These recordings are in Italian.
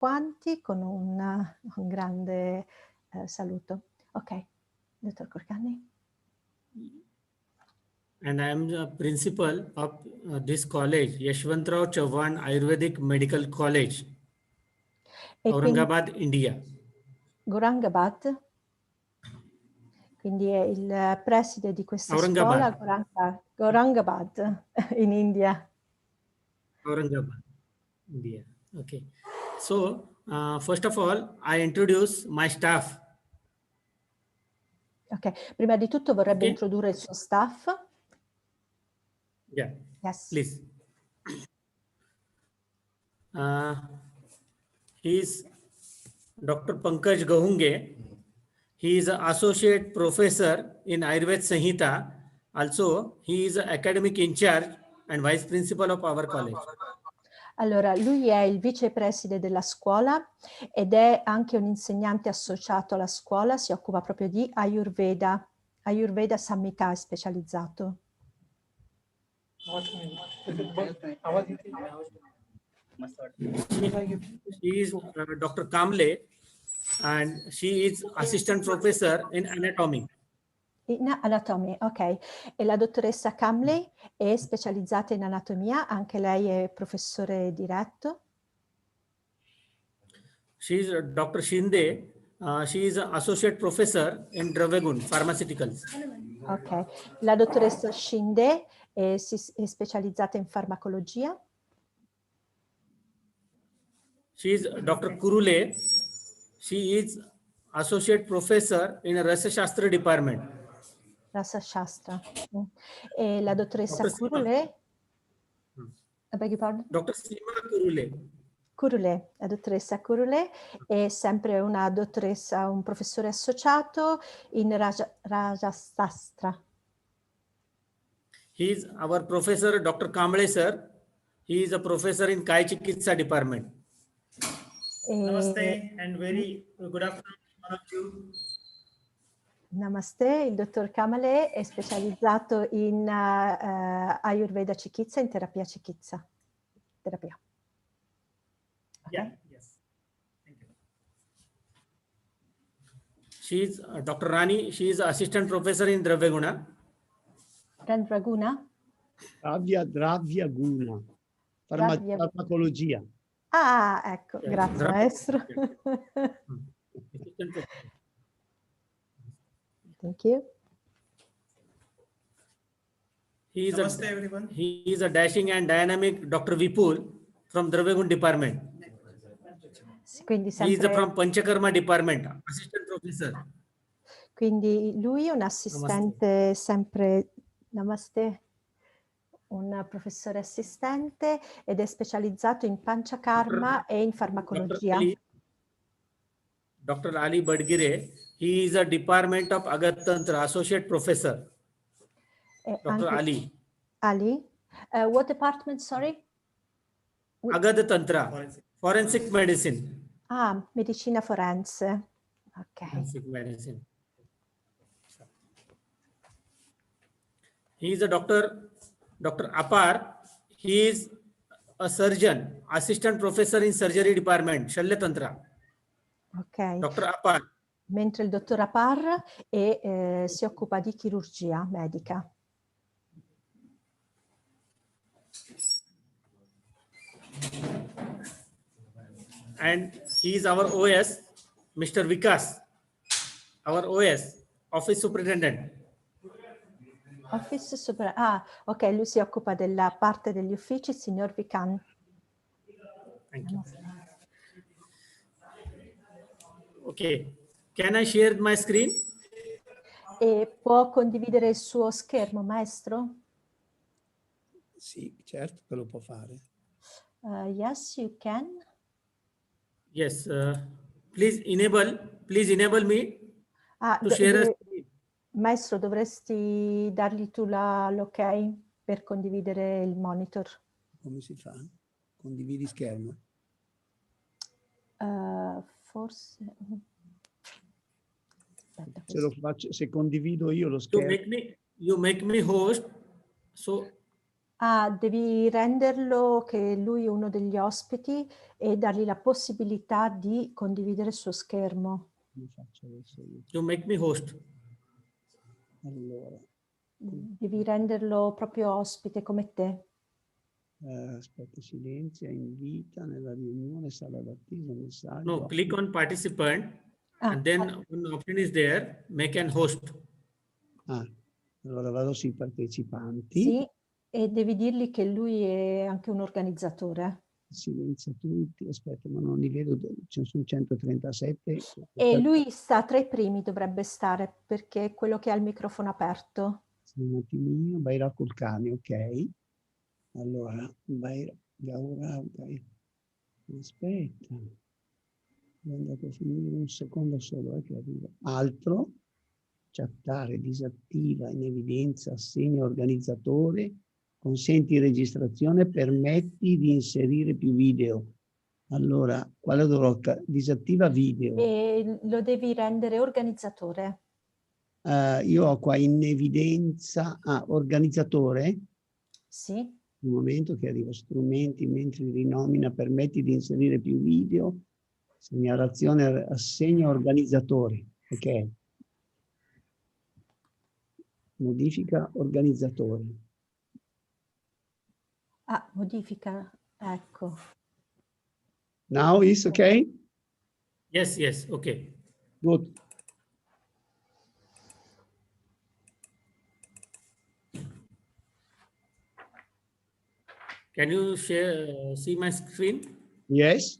quanti con un grande saluto. Ok, dottor Kulkarni. And I am the principal of this college, Yashwantrao Chauhan Ayurvedic Medical College, Aurangabad, India. Aurangabad, quindi è il preside di questa scuola, Aurangabad, in India. Aurangabad, India. Okay. So, first of all, I introduce my staff. Ok, prima di tutto vorrebbe introdurre il suo staff. Yeah, yes. Please. He is Dr. Pankaj Gahunge. He is an associate professor in Ayurveda Sanhita. Also, he is an academic in charge and vice principal of our college. Allora, lui è il vicepreside della scuola ed è anche un insegnante associato alla scuola, si occupa proprio di Ayurveda. Ayurveda Samhita è specializzato. She is Dr. Kamble and she is assistant professor in anatomy. In anatomy, ok. E la dottoressa Kamley è specializzata in anatomia, anche lei è professore diretto. She is Dr. Shinde. She is an associate professor in Dravegun Pharmaceuticals. Ok. La dottoressa Shinde è specializzata in farmacologia. She is Dr. Kurule. She is associate professor in Rasa Shastra department. Rasa Shastra. E la dottoressa Kurule? Beg your pardon? Dr. Sima Kurule. Kurule, la dottoressa Kurule è sempre una dottoressa, un professore associato in Rajasastra. He is our professor, Dr. Kamble sir. He is a professor in Kai Chikitsa department. Namaste and very good afternoon all of you. Namaste, il dottor Kamale è specializzato in Ayurveda Chikitsa, in terapia Chikitsa. Terapia. Okay. Yeah, yes. Thank you. She is Dr. Rani. She is assistant professor in Dravyaguna. Randraguna? Dravya Guna. Farmacologia. Ah, ecco, grazie maestro. Thank you. Namaste, everyone. He is a dashing and dynamic Dr. Vipul from Dravegun department. Quindi He is sempre... from Panchakrma department, assistant professor. Quindi lui è un assistente Namaste. Sempre, Namaste, un professore assistente ed è specializzato in Panchakarma e in farmacologia. Dr. Ali Badgire, he is a department of Agat Tantra, associate professor. Dr. Ali. Ali? What department, sorry? Agat Tantra, forensic medicine. Ah, medicina forense. Ok. Forensic medicine. He is a doctor, Dr. Apar. He is a surgeon, assistant professor in surgery department, Shalya Tantra. Ok. Dr. Apar. Mentre il dottor Apar si occupa di chirurgia medica. And he is our OS, Mr. Vikas, our OS, Office Superintendent. Ok, lui si occupa della parte degli uffici, signor Vikan. Thank you. Okay, can I share my screen? E può condividere il suo schermo, maestro? Sì, certo che lo può fare. Yes, you can. Yes, please enable me to share. Maestro, dovresti dargli tu l'ok per condividere il monitor. Come si fa? Condividi schermo? Forse... Aspetta, se, lo faccio, se condivido io lo schermo... You make me host, so... Ah, devi renderlo che lui è uno degli ospiti e dargli la possibilità di condividere il suo schermo. Come faccio adesso io? You make me host. Allora, Devi renderlo proprio ospite come te. aspetta, silenzia, invita nella riunione, sala d'attesa, messaggio. No, click on participant Ah, and then one option is there, make an host. Ah, allora vado sui partecipanti. sì, e devi dirgli che lui è anche un organizzatore. Silenzia tutti, aspetta, ma non li vedo, ce ne sono 137. E lui sta tra i primi, dovrebbe stare, perché è quello che ha il microfono aperto. Un attimino, Bhairav Kulkarni, ok. Allora, Bhairav, aspetta, è andato a finire un secondo solo, che arriva. Altro, chattare, disattiva, in evidenza, assegna organizzatore, consenti registrazione, permetti di inserire più video. Allora, quale dovrò? Disattiva video. E lo devi rendere organizzatore. Io ho qua in evidenza, organizzatore. Sì. Un momento che arriva strumenti, mentre rinomina, permetti di inserire più video, segnalazione, assegno organizzatore. Ok. Modifica organizzatore. Ah, modifica, ecco. Now is okay? Yes, yes, okay. Good. Can you share, see my screen? Yes,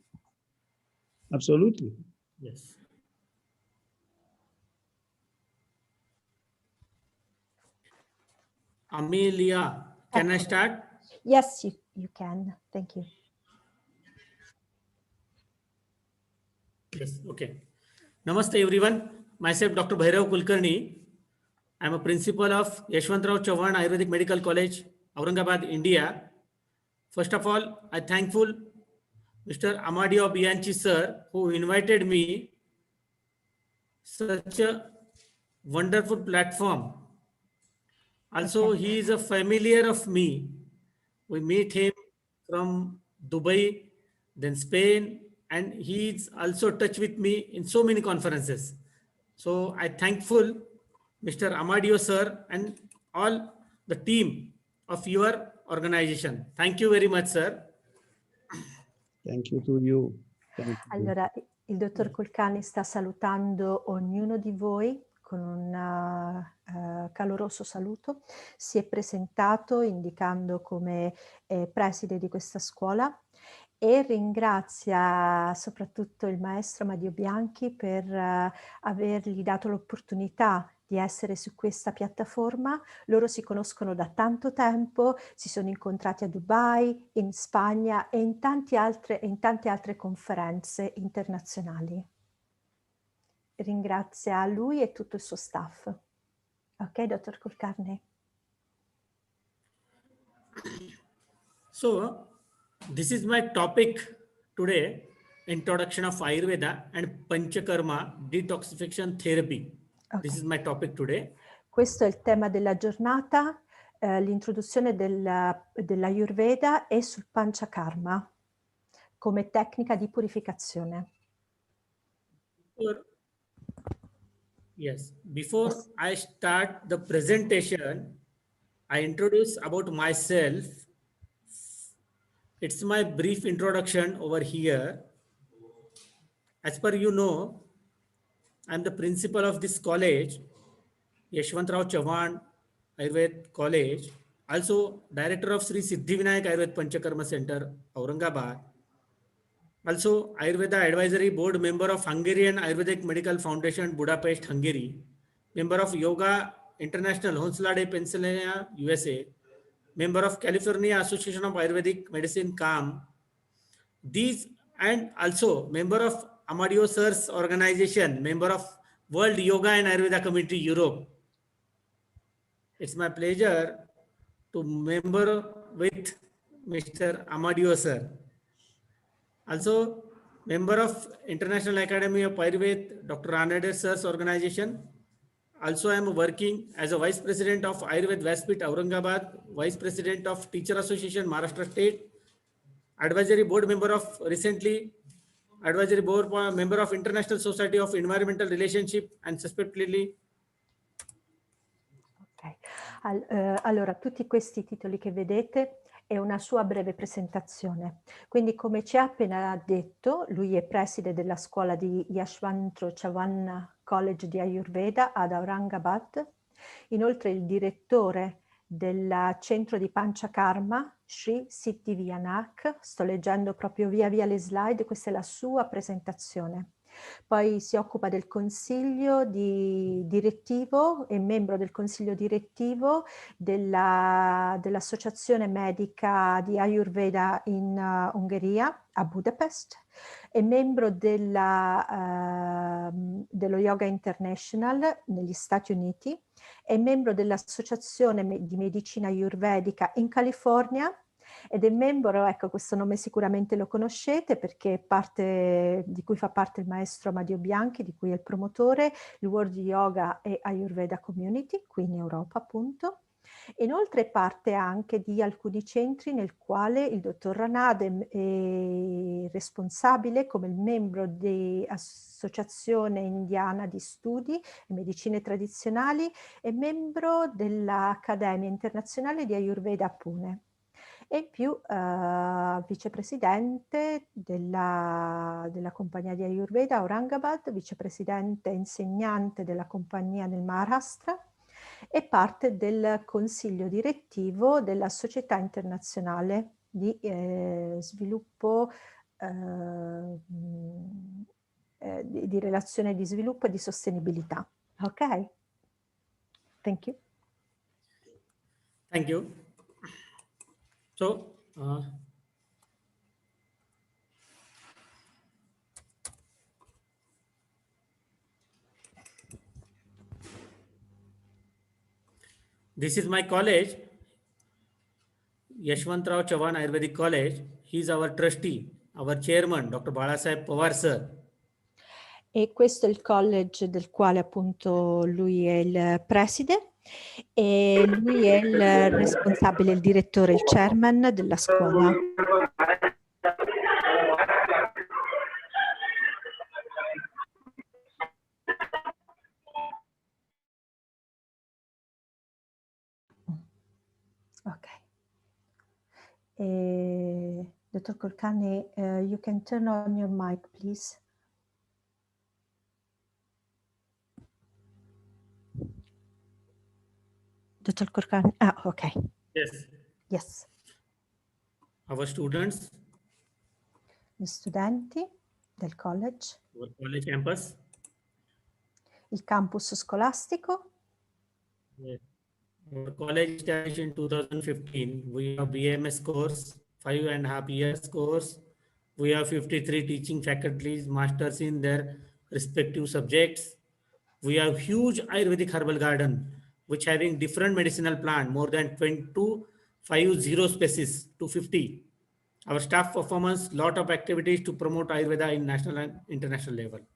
absolutely. Yes. Amelia, can I start? Yes, you can. Thank you. Yes, okay. Namaste everyone. Myself Dr. Bhairav Kulkarni. I am a principal of Yashwantrao Chauhan Ayurvedic Medical College, Aurangabad, India. First of all, I thankful Mr. Amadio Bianchi sir who invited me such a wonderful platform. Also, Okay. he is a familiar of me. We meet him from Dubai, then Spain, and he is also touch with me in so many conferences. So I thankful Mr. Amadio sir and all the team of your organization. Thank you very much, sir. Thank you to you. Thank you. Allora, il dottor Kulkarni sta salutando ognuno di voi con un caloroso saluto. Si è presentato indicando come preside di questa scuola e ringrazia soprattutto il maestro Amadio Bianchi per avergli dato l'opportunità di essere su questa piattaforma. Loro si conoscono da tanto tempo, si sono incontrati a Dubai, in Spagna e in tante altre conferenze internazionali. Ringrazia lui e tutto il suo staff. Ok, dottor Kulkarni? So, this is my topic today, introduction of Ayurveda and Panchakarma detoxification therapy. Okay. This is my topic today. Questo è il tema della giornata, l'introduzione dell'Ayurveda e sul Panchakarma come tecnica di purificazione. Before I start the presentation, I introduce about myself. It's my brief introduction over here. As per you know, I'm the principal of this college, Yashwantrao Chauhan Ayurveda College, also director of Sri Siddhivinayak Ayurveda Panchakarma Center, Aurangabad. Also Ayurveda Advisory Board member of Hungarian Ayurvedic Medical Foundation, Budapest, Hungary. Member of Yoga International, Honslade, Pennsylvania, USA. Member of California Association of Ayurvedic Medicine, CAM. These and also member of Amadio Sir's organization, member of World Yoga and Ayurveda Committee, Europe. It's my pleasure to member with Mr. Amadio Sir. Also, member of International Academy of Ayurveda, Dr. Anade Sir's organization. Also, I am working as a Vice President of Ayurveda Vaspit Aurangabad, Vice President of Teacher Association Maharashtra State, Advisory Board member of recently, Advisory Board member of International Society of Environmental Relationship and Sustainability. Ok. Allora, tutti questi titoli che vedete è una sua breve presentazione. Quindi, come ci ha appena detto, lui è preside della scuola di Yashwantra Chavan College di Ayurveda ad Aurangabad, inoltre il direttore del centro di Panchakarma, Sri Siddhivianak. Sto leggendo proprio via via le slide, questa è la sua presentazione. Poi si occupa del consiglio direttivo, è membro del consiglio direttivo dell'associazione medica di Ayurveda in Ungheria, a Budapest, è membro dello Yoga International negli Stati Uniti, è membro dell'associazione di medicina ayurvedica in California, ed è membro, ecco, questo nome sicuramente lo conoscete perché è parte di cui fa parte il maestro Amadio Bianchi, di cui è il promotore, il World Yoga e Ayurveda Community, qui in Europa appunto. Inoltre parte anche di alcuni centri nel quale il dottor Ranade è responsabile come membro dell'Associazione Indiana di Studi e Medicine Tradizionali e membro dell'Accademia Internazionale di Ayurveda a Pune. E in più vicepresidente della compagnia di Ayurveda Aurangabad, vicepresidente insegnante della compagnia nel Maharashtra e parte del consiglio direttivo della Società Internazionale di Sviluppo, di relazione di sviluppo e di sostenibilità. Ok? Thank you. Thank you. So, this is my college, Yashwantrao Chavan Ayurvedic College. He is our trustee, our chairman, Dr. Bhalasaheb Pawar sir. E questo è il college del quale appunto lui è il preside e lui è il responsabile, il direttore, il chairman della scuola. Ok. Dottor Kulkarni, you can turn on your mic, please. Dottor Kulkarni, ok. Yes. Yes. Our students, Gli studenti del college, our college campus. il campus scolastico. Yes. Our college established in 2015. We have BMS course, 5.5 years course. We have 53 teaching faculties, masters in their respective subjects. We have huge Ayurvedic herbal garden, which having different medicinal plant, more than 250 species, 250. Our staff performance, lot of activities to promote Ayurveda in national and international level.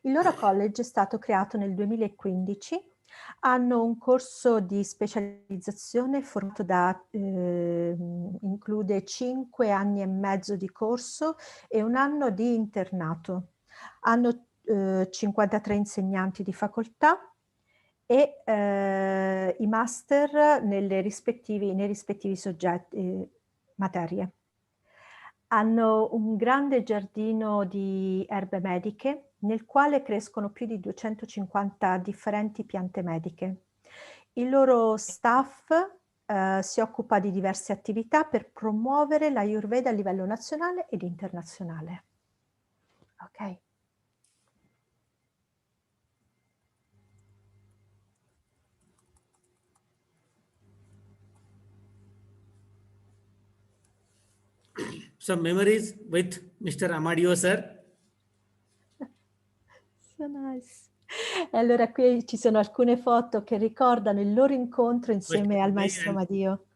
Il loro college è stato creato nel 2015, hanno un corso di specializzazione formato include 5 anni e mezzo di corso e 1 anno di internato. Hanno 53 insegnanti di facoltà e i master nei rispettivi soggetti, materie. Hanno un grande giardino di erbe mediche nel quale crescono più di 250 differenti piante mediche. Il loro staff si occupa di diverse attività per promuovere l'Ayurveda a livello nazionale ed internazionale. Ok. Some memories with Mr. Amadio sir. So nice. E allora qui ci sono alcune foto che ricordano il loro incontro insieme al maestro Amadio.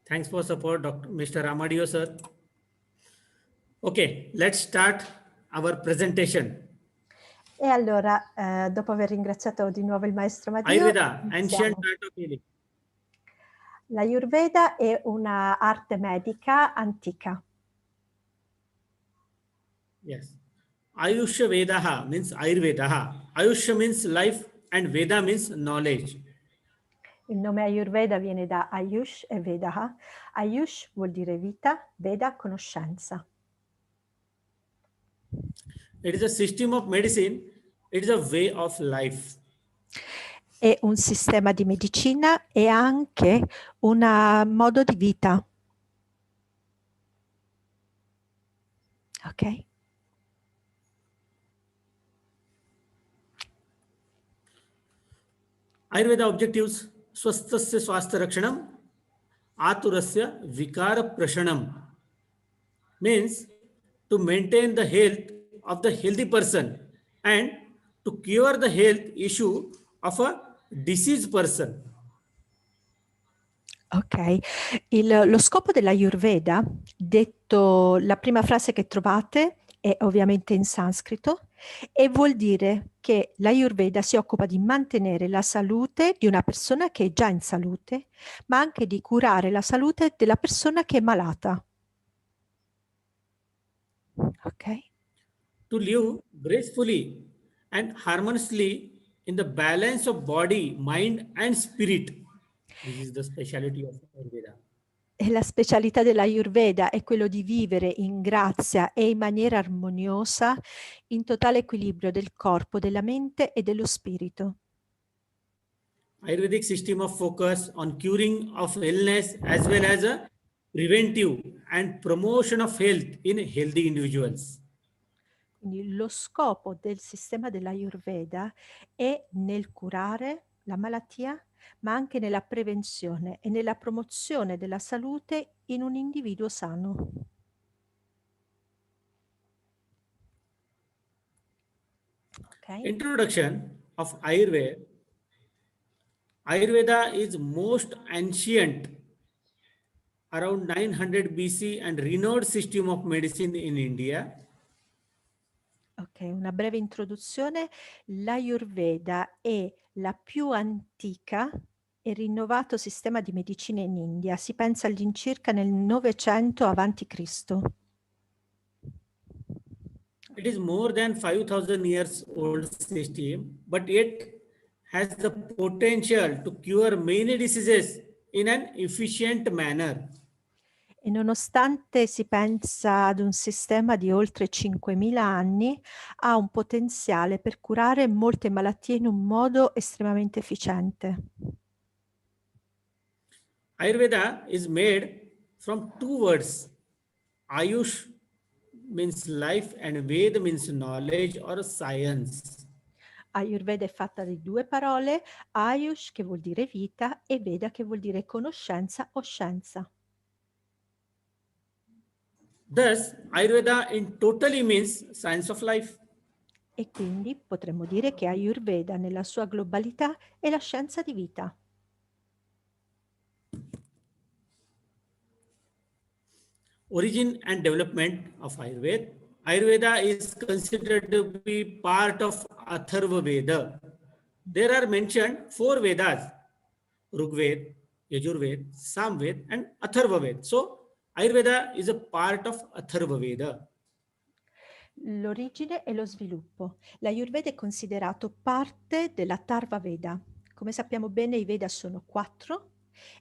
Thanks for support, Dr. Mr. Ramadio, sir. Okay, let's start our presentation. E allora, dopo aver ringraziato di nuovo il maestro Madio, Ayurveda, ancient iniziamo. art of healing. L'Ayurveda è una arte medica antica. Yes. Ayushya Vedaha means Ayurvedaha. Ayushya means life and Veda means knowledge. Il nome Ayurveda viene da Ayush e Vedaha. Ayush vuol dire vita, Veda conoscenza. It is a system of medicine. It is a way of life. È un sistema di medicina e anche un modo di vita. Ok? Ayurveda objectives: swasthasya swasthya rakshanam, aturasya vikara prashanam. Means to maintain the health of the healthy person and to cure the health issue of a diseased person. Ok, lo scopo dell'Ayurveda, detto la prima frase che trovate, è ovviamente in sanscrito e vuol dire che l'Ayurveda si occupa di mantenere la salute di una persona che è già in salute, ma anche di curare la salute della persona che è malata. Ok? To live gracefully and harmoniously in the balance of body, mind and spirit. This is the speciality of Ayurveda. E la specialità dell'Ayurveda è quello di vivere in grazia e in maniera armoniosa, in totale equilibrio del corpo, della mente e dello spirito. Ayurvedic system of focus on curing of illness as well as a preventive and promotion of health in healthy individuals. Quindi lo scopo del sistema dell'Ayurveda è nel curare la malattia, ma anche nella prevenzione e nella promozione della salute in un individuo sano. Okay. Introduction of Ayurveda. Ayurveda is most ancient, around 900 BC, and renowned system of medicine in India. Ok, una breve introduzione. L'Ayurveda è la più antica e rinnovato sistema di medicina in India. Si pensa all'incirca nel 900 a.C. It is more than 5,000 years old system, but yet has the potential to cure many diseases in an efficient manner. E nonostante si pensa ad un sistema di oltre 5.000 anni, ha un potenziale per curare molte malattie in un modo estremamente efficiente. Ayurveda is made from two words. Ayush means life and Ved means knowledge or science. Ayurveda è fatta di due parole, Ayush che vuol dire vita e Veda che vuol dire conoscenza o scienza. Thus, Ayurveda in totally means science of life. E quindi potremmo dire che Ayurveda nella sua globalità è la scienza di vita. Origin and development of Ayurveda. Ayurveda is considered to be part of Atharva Veda. There are mentioned four Vedas: Rigveda, Yajurveda, Samveda, and Atharva Veda. So, Ayurveda is a part of Atharva Veda. L'origine e lo sviluppo. L'Ayurveda è considerato parte della Tarva Veda. Come sappiamo bene, i Veda sono 4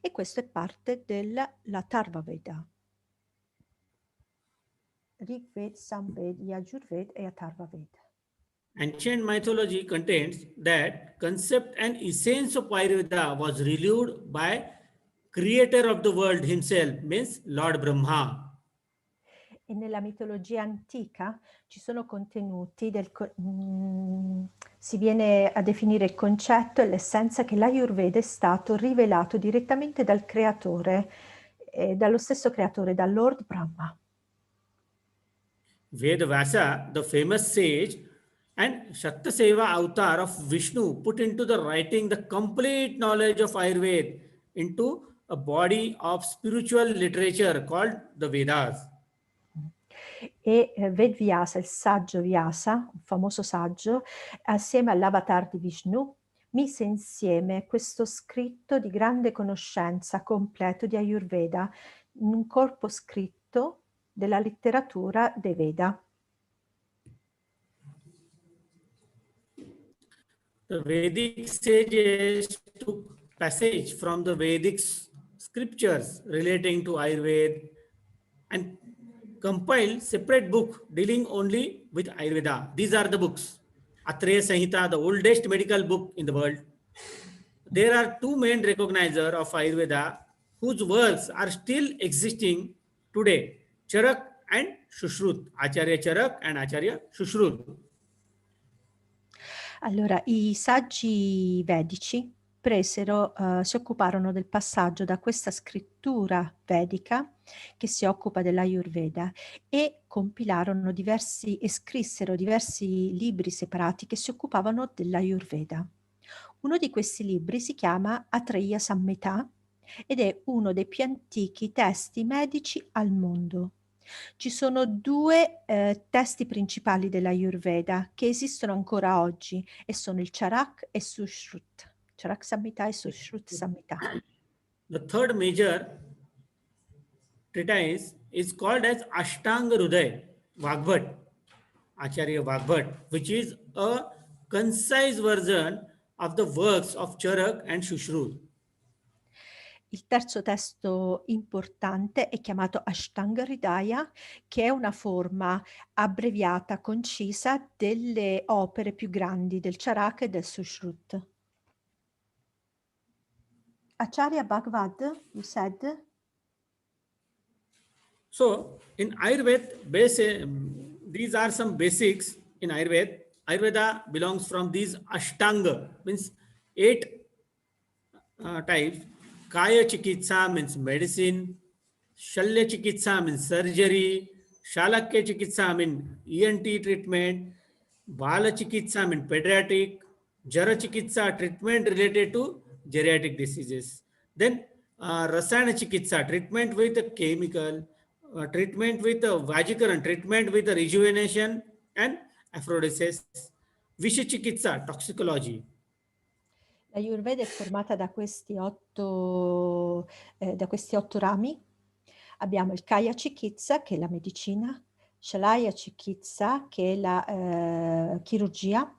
e questo è parte della Tarva Veda. Rigveda, Samveda, Yajurveda e Atharva Veda. Ancient mythology contains that concept and essence of Ayurveda was revealed by creator of the world himself, means Lord Brahma. E nella mitologia antica ci sono contenuti si viene a definire il concetto e l'essenza che l'Ayurveda è stato rivelato direttamente dal creatore, dallo stesso creatore, dal Lord Brahma. Vedavasa, the famous sage and Shaktaseva avatar of Vishnu, put into the writing the complete knowledge of Ayurveda into a body of spiritual literature called the Vedas. E Ved Vyasa, il saggio Vyasa, un famoso saggio, assieme all'avatar di Vishnu, mise insieme questo scritto di grande conoscenza completo di Ayurveda in un corpo scritto della letteratura dei Veda. The Vedic sages took passage from the Vedic scriptures relating to Ayurveda and compiled separate book dealing only with Ayurveda. These are the books. Atreya Sanhita, the oldest medical book in the world. There are two main recognizers of Ayurveda whose works are still existing today, Charak and Shushrut, Acharya Charak and Acharya Shushrut. Allora, i saggi vedici si occuparono del passaggio da questa scrittura vedica che si occupa dell'Ayurveda e scrissero diversi libri separati che si occupavano dell'Ayurveda. Uno di questi libri si chiama Atreya Samhita ed è uno dei più antichi testi medici al mondo. Ci sono due testi principali dell'Ayurveda che esistono ancora oggi e sono il Charak e Sushruta. Charak Samhita e Sushruta Samhita. The third major treatise is called as Ashtanga Hruday Vagbhat, Acharya Vagbhat, which is a concise version of the works of Charak and Shushrut. Il terzo testo importante è chiamato Ashtanga Hridaya, che è una forma abbreviata, concisa delle opere più grandi del Charaka e del Sushrut. Acharya Bhagavad, you said? So, in Ayurveda, these are some basics in Ayurveda. Ayurveda belongs from these Ashtanga, means 8 types. Kaya Chikitsa means medicine, Shalya Chikitsa means surgery, Shalakya Chikitsa means ENT treatment, Bala Chikitsa means pediatric, Jara Chikitsa treatment related to geriatric diseases. Then Rasayana Chikitsa treatment with a chemical, treatment with a Vajikaran, treatment with a rejuvenation and aphrodisias, Visha Chikitsa toxicology. L'Ayurveda è formata da questi 8 rami. Abbiamo il Kaya Chikitsa, che è la medicina, Shalaya Chikitsa, che è la chirurgia,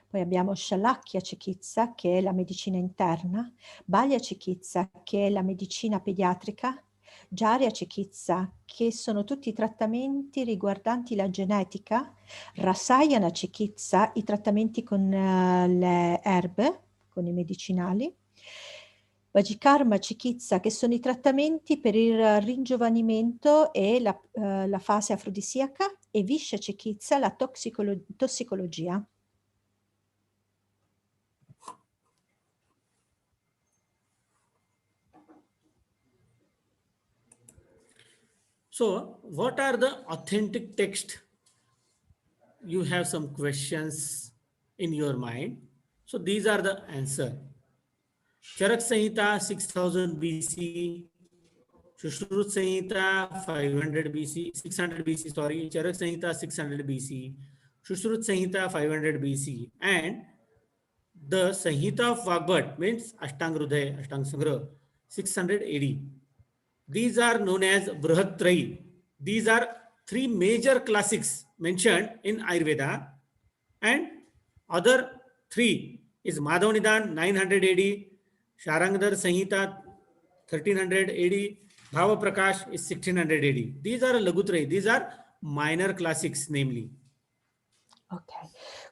poi abbiamo Shalakya Chikitsa, che è la medicina interna, Balya Chikitsa, che è la medicina pediatrica, Jarya Chikitsa, che sono tutti i trattamenti riguardanti la genetica, Rasayana Chikitsa, i trattamenti con le erbe, con i medicinali, Vajikarma Chikitsa, che sono i trattamenti per il ringiovanimento e la fase afrodisiaca, e Visha Chikitsa, la tossicologia. So, what are the authentic texts? You have some questions in your mind. So, these are the answer. Charak Samhita 6000 BC, Shushrut Samhita 500 BC, 600 BC, sorry, Charak Samhita 600 BC, Shushrut Samhita 500 BC, and the Samhita of Vagbhat means Ashtanga Hruday, Ashtanga Sangra, 600 AD. These are known as Brihatrayi. These are 3 major classics mentioned in Ayurveda, and other 3 is Madhavanidan 900 AD, Sharangadhar Samhita 1300 AD, Bhava Prakash is 1600 AD. These are Lagutrayi. These are minor classics, namely. Ok,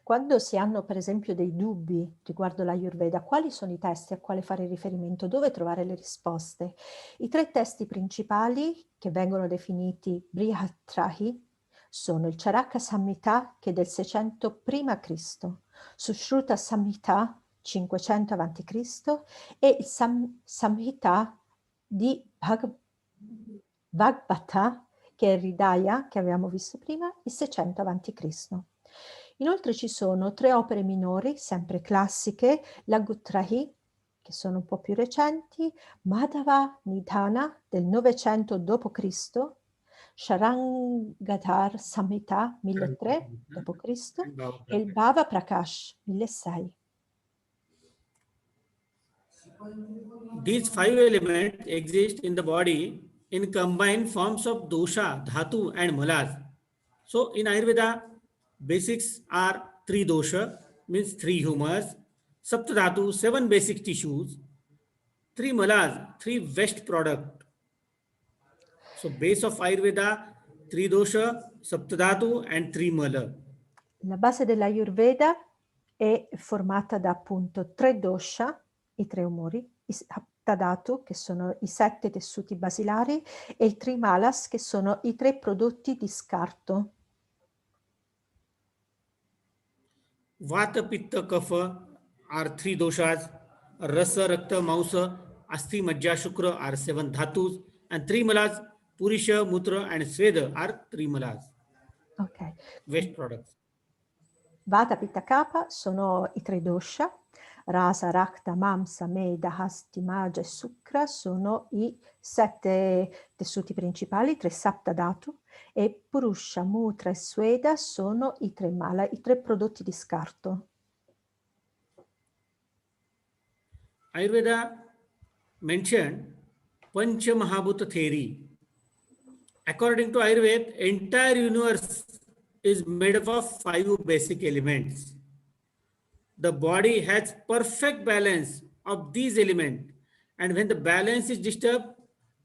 quando si hanno per esempio dei dubbi riguardo l'Ayurveda, quali sono i testi a quale fare riferimento, dove trovare le risposte? I 3 testi principali che vengono definiti Brihatrahi sono il Charaka Samhita, che è del 600 prima Cristo, Sushruta Samhita 500 a.C. e il Samhita di Bhagavata, che è il Hridaya, che avevamo visto prima, il 600 a.C. Inoltre ci sono 3 opere minori, sempre classiche, l'Agutrahi, che sono un po' più recenti, Madhava Nidhana del 900 d.C., Sharangadhar Samhita 1003 d.C. e il Bhava Prakash 1006. These 5 elements exist in the body in combined forms of dosha, dhatu, and malas. So in Ayurveda, basics are 3 dosha, means 3 humors, saptadhatu, 7 basic tissues, 3 malas, 3 waste product. So base of Ayurveda, 3 dosha, saptadhatu, and 3 mala. La base dell'Ayurveda è formata da appunto 3 dosha, i 3 umori, i Saptadhatu, che sono i 7 tessuti basilari, e i Trimalas, che sono i 3 prodotti di scarto. Vata, Pitta, Kapha are 3 doshas, Rasa, Rakta, Mausa, Asti, Majja, Shukra are 7 dhatus, and 3 malas, Purisha, Mutra, and Sweda are 3 malas, Ok. waste products. Vata, Pitta, Kapha sono i 3 dosha, Rasa, Rakta, Mamsa, Meda, Hasti, Maja e Sukra sono i 7 tessuti principali, 3 Saptadhatu, e Purusha, Mutra e Sweda sono i 3 mala, i 3 prodotti di scarto. Ayurveda mentioned Pancha Mahabhuta theory. According to Ayurveda, entire universe is made up of 5 basic elements. The body has perfect balance of these elements, and when the balance is disturbed,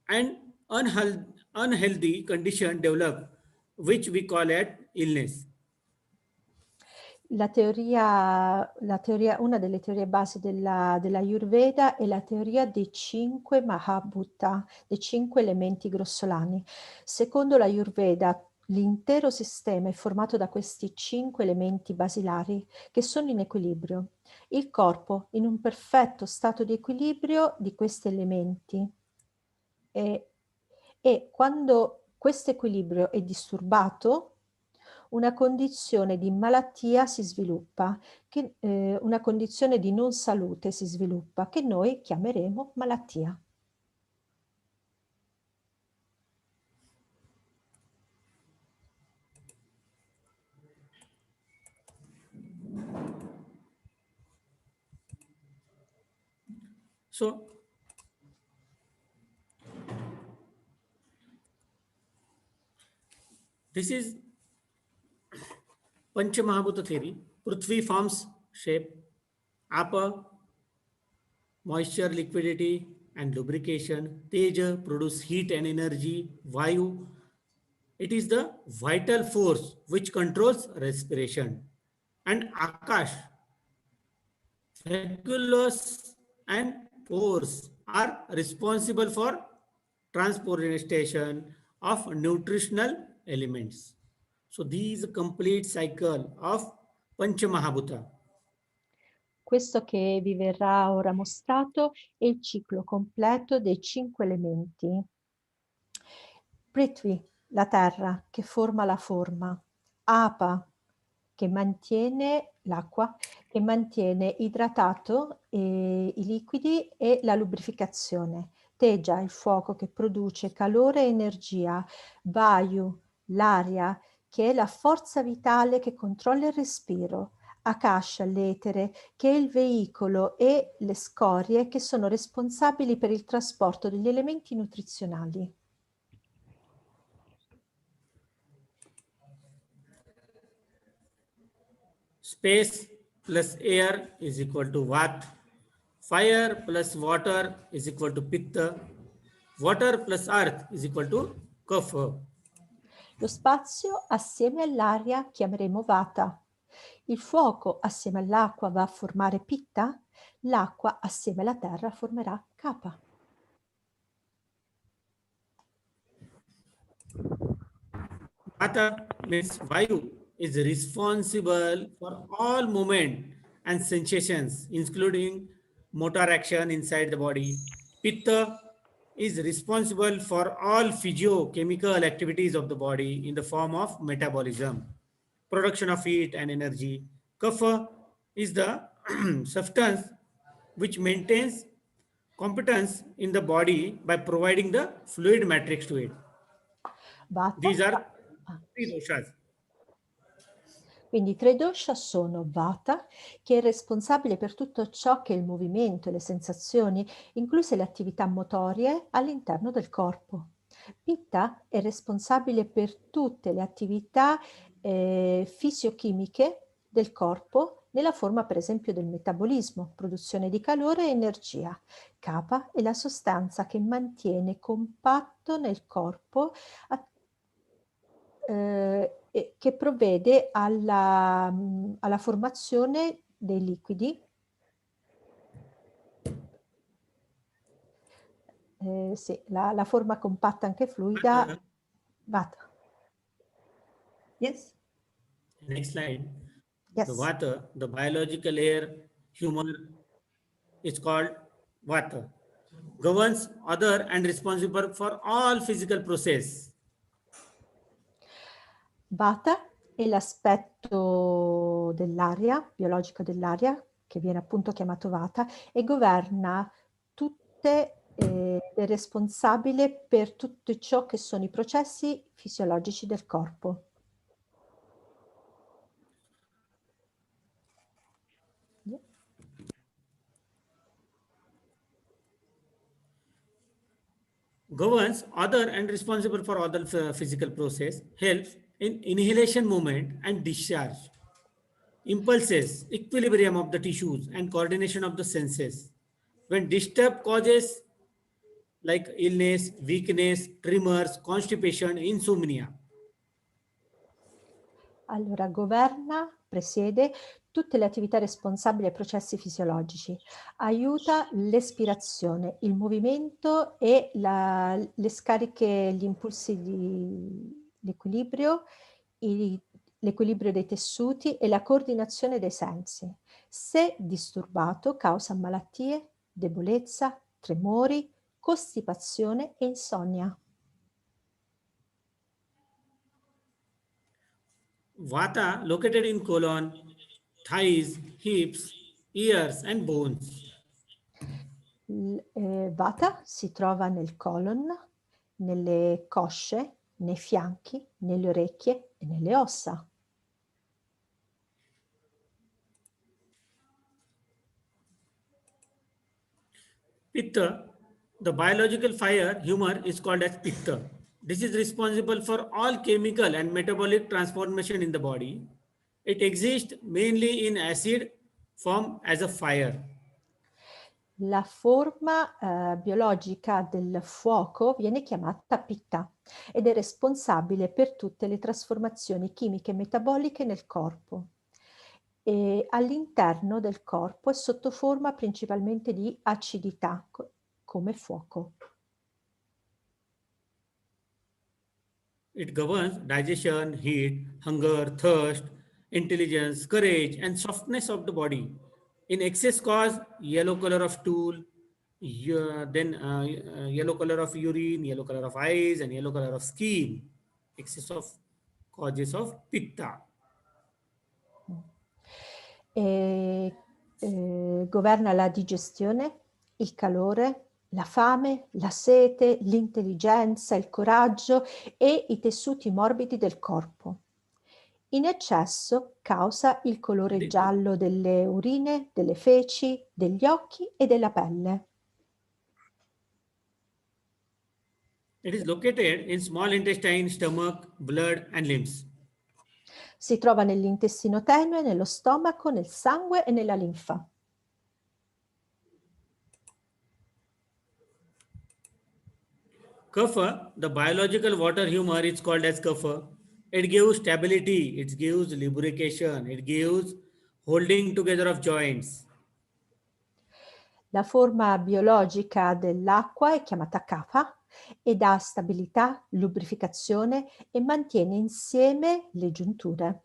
an unhealthy condition develop, which we call it illness. Una delle teorie base della Ayurveda è la teoria dei 5 Mahabhuta, dei 5 elementi grossolani. Secondo la Ayurveda, l'intero sistema è formato da questi 5 elementi basilari che sono in equilibrio. Il corpo, in un perfetto stato di equilibrio di questi elementi, e quando questo equilibrio è disturbato, una condizione di malattia si sviluppa, una condizione di non salute si sviluppa, che noi chiameremo malattia. So, this is Pancha Mahabhuta theory. Prithvi forms shape, Apa, moisture, liquidity, and lubrication. Teja produce heat and energy. Vayu, it is the vital force which controls respiration. And Akash, vacuoles and pores are responsible for transportation of nutritional elements. So these complete cycle of Panchamahabhuta. Questo che vi verrà ora mostrato è il ciclo completo dei 5 elementi. Prithvi, la terra, che forma la forma. Apa, che mantiene l'acqua, che mantiene idratato i liquidi e la lubrificazione. Teja, il fuoco che produce calore e energia. Vayu, l'aria, che è la forza vitale che controlla il respiro. Akasha, l'etere, che è il veicolo, e le scorie che sono responsabili per il trasporto degli elementi nutrizionali. Space plus air is equal to Vat. Fire plus water is equal to Pitta. Water plus earth is equal to Kapha. Lo spazio assieme all'aria chiameremo Vata. Il fuoco assieme all'acqua va a formare Pitta. L'acqua assieme alla terra formerà Kapha. Vata means Vayu is responsible for all movement and sensations, including motor action inside the body. Pitta is responsible for all physiochemical activities of the body in the form of metabolism, production of heat and energy. Kapha is the substance which maintains competence in the body by providing the fluid matrix to it. Vata. These are three doshas. Quindi i tre dosha sono Vata, che è responsabile per tutto ciò che è il movimento e le sensazioni, incluse le attività motorie all'interno del corpo. Pitta è responsabile per tutte le attività fisiochimiche del corpo, nella forma per esempio del metabolismo, produzione di calore e energia. Kapha è la sostanza che mantiene compatto nel corpo e che provvede alla formazione dei liquidi. Sì, la forma compatta anche fluida. Vata. Yes? Next slide. Yes. The Vata, the biological air, humor, is called Vata. Governs other and responsible for all physical process. Vata è l'aspetto dell'aria, biologico dell'aria, che viene appunto chiamato Vata, e governa tutte, è responsabile per tutto ciò che sono i processi fisiologici del corpo. Governs other and responsible for other physical process, helps in inhalation movement and discharge, impulses, equilibrium of the tissues and coordination of the senses. When disturbed causes like illness, weakness, tremors, constipation, insomnia. Allora, governa, presiede tutte le attività responsabili ai processi fisiologici, aiuta l'espirazione, il movimento e le scariche, gli impulsi di l'equilibrio, l'equilibrio dei tessuti e la coordinazione dei sensi. Se disturbato, causa malattie, debolezza, tremori, costipazione e insonnia. Vata located in colon, thighs, hips, ears and bones. Vata si trova nel colon, nelle cosce, nei fianchi, nelle orecchie e nelle ossa. Pitta, the biological fire, humor, is called as Pitta. This is responsible for all chemical and metabolic transformation in the body. It exists mainly in acid form as a fire. La forma biologica del fuoco viene chiamata Pitta ed è responsabile per tutte le trasformazioni chimiche e metaboliche nel corpo. E all'interno del corpo è sotto forma principalmente di acidità, come fuoco. It governs digestion, heat, hunger, thirst, intelligence, courage, and softness of the body. In excess cause yellow color of stool, yellow color of urine, yellow color of eyes, and yellow color of skin. Excess of causes of pitta. Governa la digestione, il calore, la fame, la sete, l'intelligenza, il coraggio e i tessuti morbidi del corpo. In eccesso causa il colore giallo delle urine, delle feci, degli occhi e della pelle. It is located in small intestine, stomach, blood, and limbs. Si trova nell'intestino tenue, nello stomaco, nel sangue e nella linfa. Kapha, the biological water humor, is called as kapha. It gives stability, it gives lubrication, it gives holding together of joints. La forma biologica dell'acqua è chiamata kapha e dà stabilità, lubrificazione e mantiene insieme le giunture.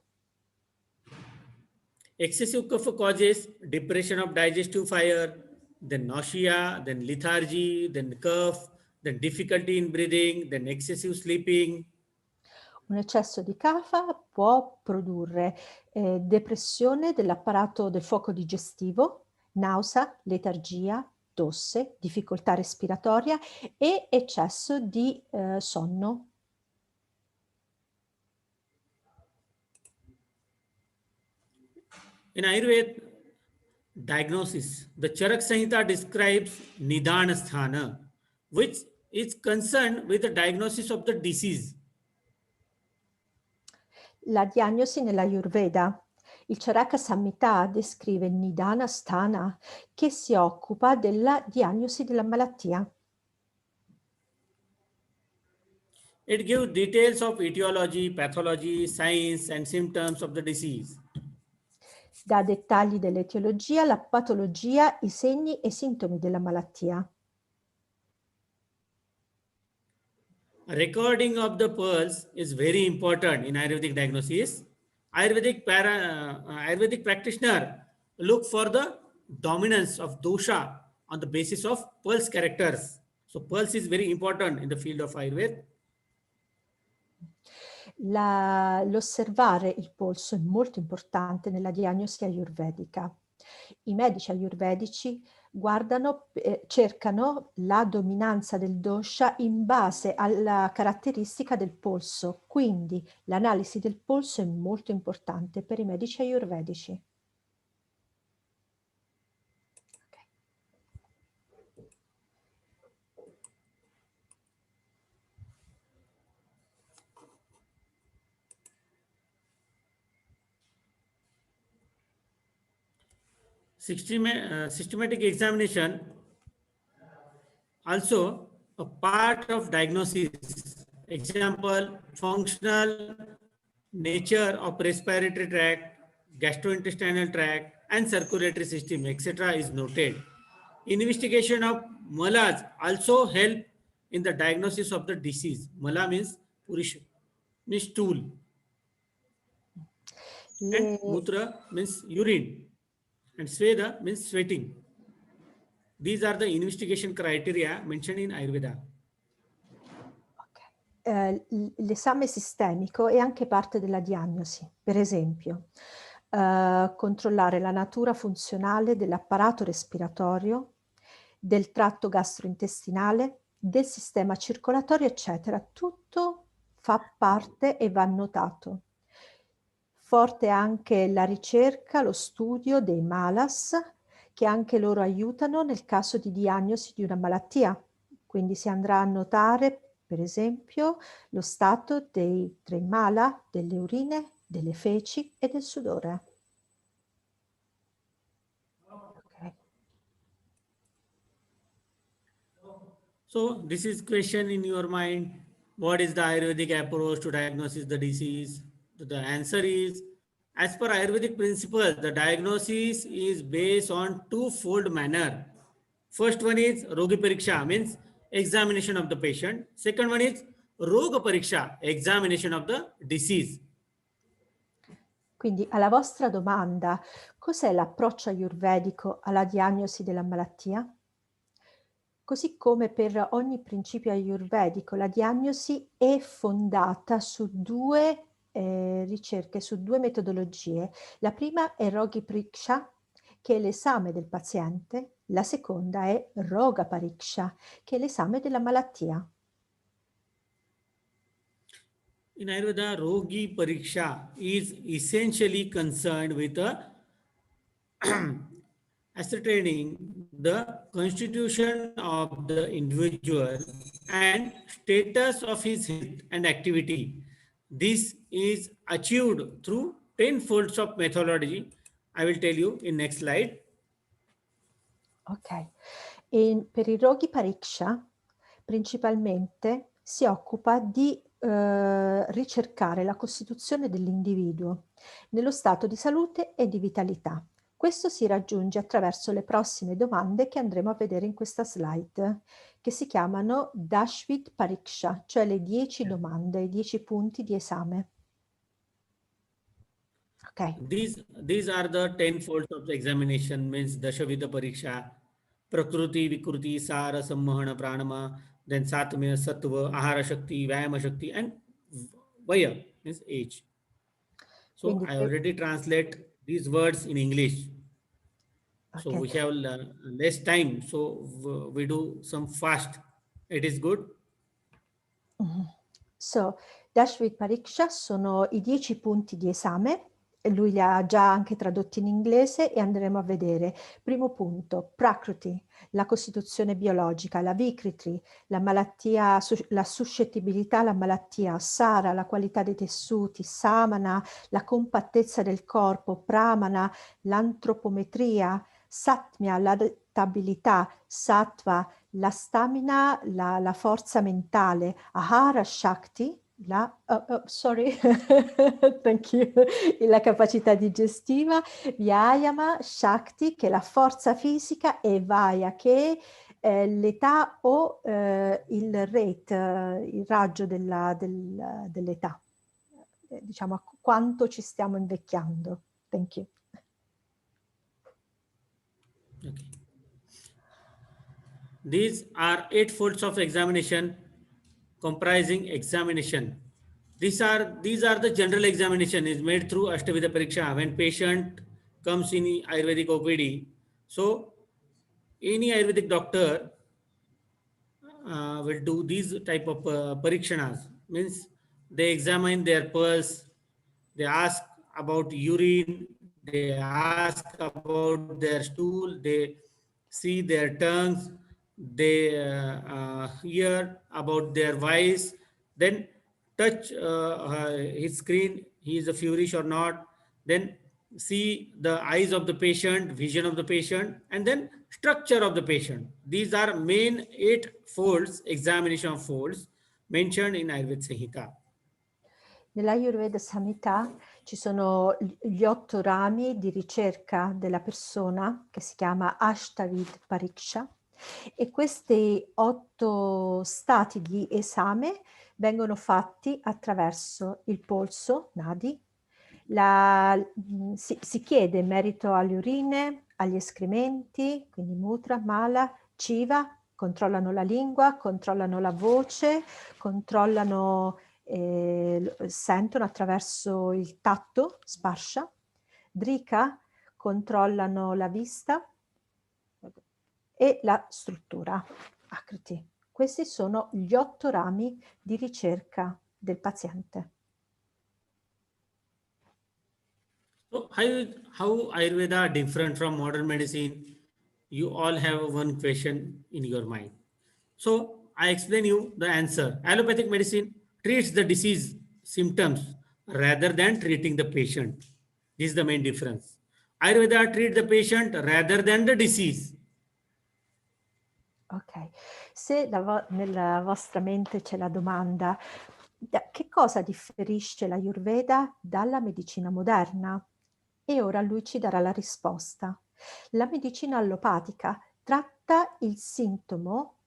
Excessive kapha causes depression of digestive fire, then nausea, then lethargy, then cough, then difficulty in breathing, then excessive sleeping. Un eccesso di kapha può produrre depressione dell'apparato del fuoco digestivo, nausea, letargia, tosse, difficoltà respiratoria e eccesso di sonno. In Ayurveda diagnosis, the Charak Samhita describes Nidana Sthana, which is concerned with the diagnosis of the disease. La diagnosi nell'Ayurveda. Il Charaka Samhita descrive il Nidana Sthana, che si occupa della diagnosi della malattia. It gives details of etiology, pathology, signs and symptoms of the disease. Dà dettagli dell'etiologia, la patologia, i segni e sintomi della malattia. Recording of the pulse is very important in Ayurvedic diagnosis. Ayurvedic practitioner look for the dominance of dosha on the basis of pulse characters. So pulse is very important in the field of Ayurveda. L'osservare il polso è molto importante nella diagnosi ayurvedica. I medici ayurvedici cercano la dominanza del dosha in base alla caratteristica del polso, quindi l'analisi del polso è molto importante per i medici ayurvedici. Systematic examination also a part of diagnosis. Example, functional nature of respiratory tract, gastrointestinal tract and circulatory system, etc. is noted. Investigation of malas also help in the diagnosis of the disease. Mala means purish, means stool. And mutra means urine. And sweda means sweating. These are the investigation criteria mentioned in Ayurveda. L'esame sistemico è anche parte della diagnosi. Per esempio, controllare la natura funzionale dell'apparato respiratorio, del tratto gastrointestinale, del sistema circolatorio, eccetera. Tutto fa parte e va notato. Forte anche la ricerca, lo studio dei malas, che anche loro aiutano nel caso di diagnosi di una malattia. Quindi si andrà a notare, per esempio, lo stato dei mala, delle urine, delle feci e del sudore. Okay. So this is question in your mind. What is the Ayurvedic approach to diagnosis the disease? The answer is, as per Ayurvedic principle, the diagnosis is based on two-fold manner. First one is Rogi Pariksha, means examination of the patient. Second one is Roga Pariksha, examination of the disease. Quindi alla vostra domanda, cos'è l'approccio ayurvedico alla diagnosi della malattia? Così come per ogni principio ayurvedico, la diagnosi è fondata su due ricerche, su due metodologie. La prima è Rogi Pariksha, che è l'esame del paziente. La seconda è Roga Pariksha, che è l'esame della malattia. In Ayurveda, Rogi Pariksha is essentially concerned with ascertaining the constitution of the individual and status of his health and activity. This is achieved through 10 folds of methodology. I will tell you in next slide. Ok. Per il Rogi Pariksha principalmente si occupa di ricercare la costituzione dell'individuo nello stato di salute e di vitalità. Questo si raggiunge attraverso le prossime domande che andremo a vedere in questa slide, che si chiamano Dashvid Pariksha, cioè le 10 domande, i 10 punti di esame. Okay. These are the 10 folds of examination, means Dashavida Pariksha, Prakruti, Vikruti, Sara, Sammahana, Pranama, then Satmya, Sattva, Ahara Shakti, Vyama Shakti, and Vaya means age. So I already translate these words in English. So Okay. we have less time, so we do some fast. It is good. So, Dashvid Pariksha sono i 10 punti di esame, e lui li ha già anche tradotti in inglese e andremo a vedere. Primo punto, Prakriti, la costituzione biologica, la Vikriti, la malattia, la suscettibilità alla malattia, Sara, la qualità dei tessuti, Samana, la compattezza del corpo, Pramana, l'antropometria, Satmya, l'adattabilità, Sattva, la stamina, la forza mentale, Ahara Shakti, thank you, la capacità digestiva, Vyayama Shakti, che è la forza fisica, e Vaya, che è l'età o il rate, il raggio dell'età, diciamo quanto ci stiamo invecchiando. Thank you. Okay. These are 8 folds of examination comprising examination. These are the general examination is made through Ashtavida Pariksha when patient comes in Ayurvedic OPD. So any Ayurvedic doctor will do these type of parikshanas. Means they examine their pulse, they ask about urine, they ask about their stool, they see their tongues, they hear about their voice, then touch his screen, he is a feverish or not, then see the eyes of the patient, vision of the patient, and then structure of the patient. These are main 8 folds, examination of folds mentioned in Ayurveda Samhita. Nell'Ayurveda Samhita ci sono gli 8 rami di ricerca della persona, che si chiama Ashtavid Pariksha, e questi 8 stati di esame vengono fatti attraverso il polso, nadi, si chiede in merito alle urine, agli escrementi, quindi mutra, mala, civa, controllano la lingua, controllano la voce, controllano, sentono attraverso il tatto, sparsha, drika, controllano la vista e la struttura, akriti. Questi sono gli 8 rami di ricerca del paziente. So how Ayurveda different from modern medicine? You all have one question in your mind. So I explain you the answer. Allopathic medicine treats the disease symptoms rather than treating the patient. This is the main difference. Ayurveda treats the patient rather than the disease. Ok, se nella vostra mente c'è la domanda, che cosa differisce l'Ayurveda dalla medicina moderna? E ora lui ci darà la risposta. La medicina allopatica tratta il sintomo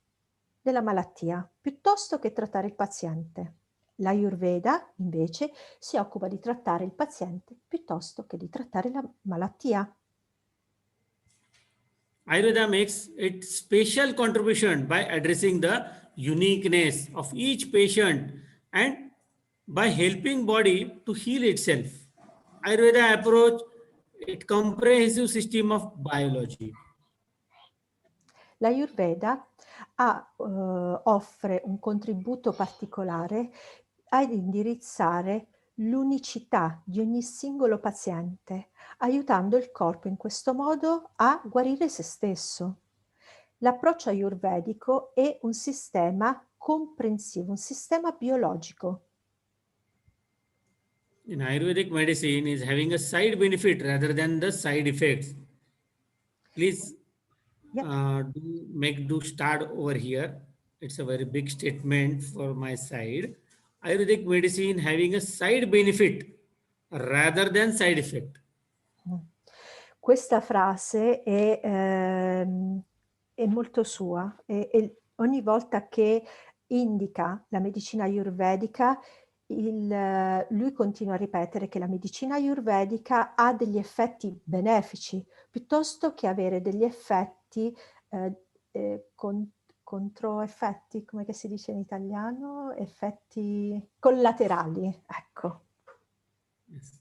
della malattia piuttosto che trattare il paziente. L'Ayurveda invece si occupa di trattare il paziente piuttosto che di trattare la malattia. Ayurveda makes its special contribution by addressing the uniqueness of each patient and by helping body to heal itself. Ayurveda approach a comprehensive system of biology. L'Ayurveda offre un contributo particolare ad indirizzare l'unicità di ogni singolo paziente, aiutando il corpo in questo modo a guarire se stesso. L'approccio ayurvedico è un sistema comprensivo, un sistema biologico. In Ayurvedic medicine is having a side benefit rather than the side effects. Please do start over here. It's a very big statement for my side. Ayurvedic medicine having a side benefit rather than side effect. Questa frase è molto sua e ogni volta che indica la medicina ayurvedica, lui continua a ripetere che la medicina ayurvedica ha degli effetti benefici, piuttosto che avere degli effetti controeffetti, come che si dice in italiano? Effetti collaterali, ecco. Yes.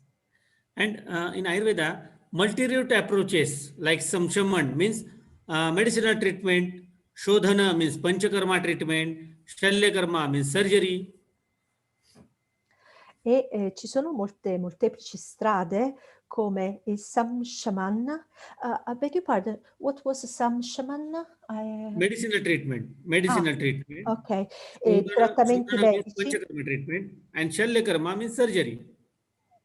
And in Ayurveda, multi-route approaches like samshaman means medicinal treatment, shodhana means panchakarma treatment, shalyakarma means surgery. E ci sono molteplici strade come il samshaman. I beg your pardon, what was samshaman? Medicinal treatment. Treatment. Ok, trattamenti Shodhana means medici. panchakarma treatment and shalyakarma means surgery.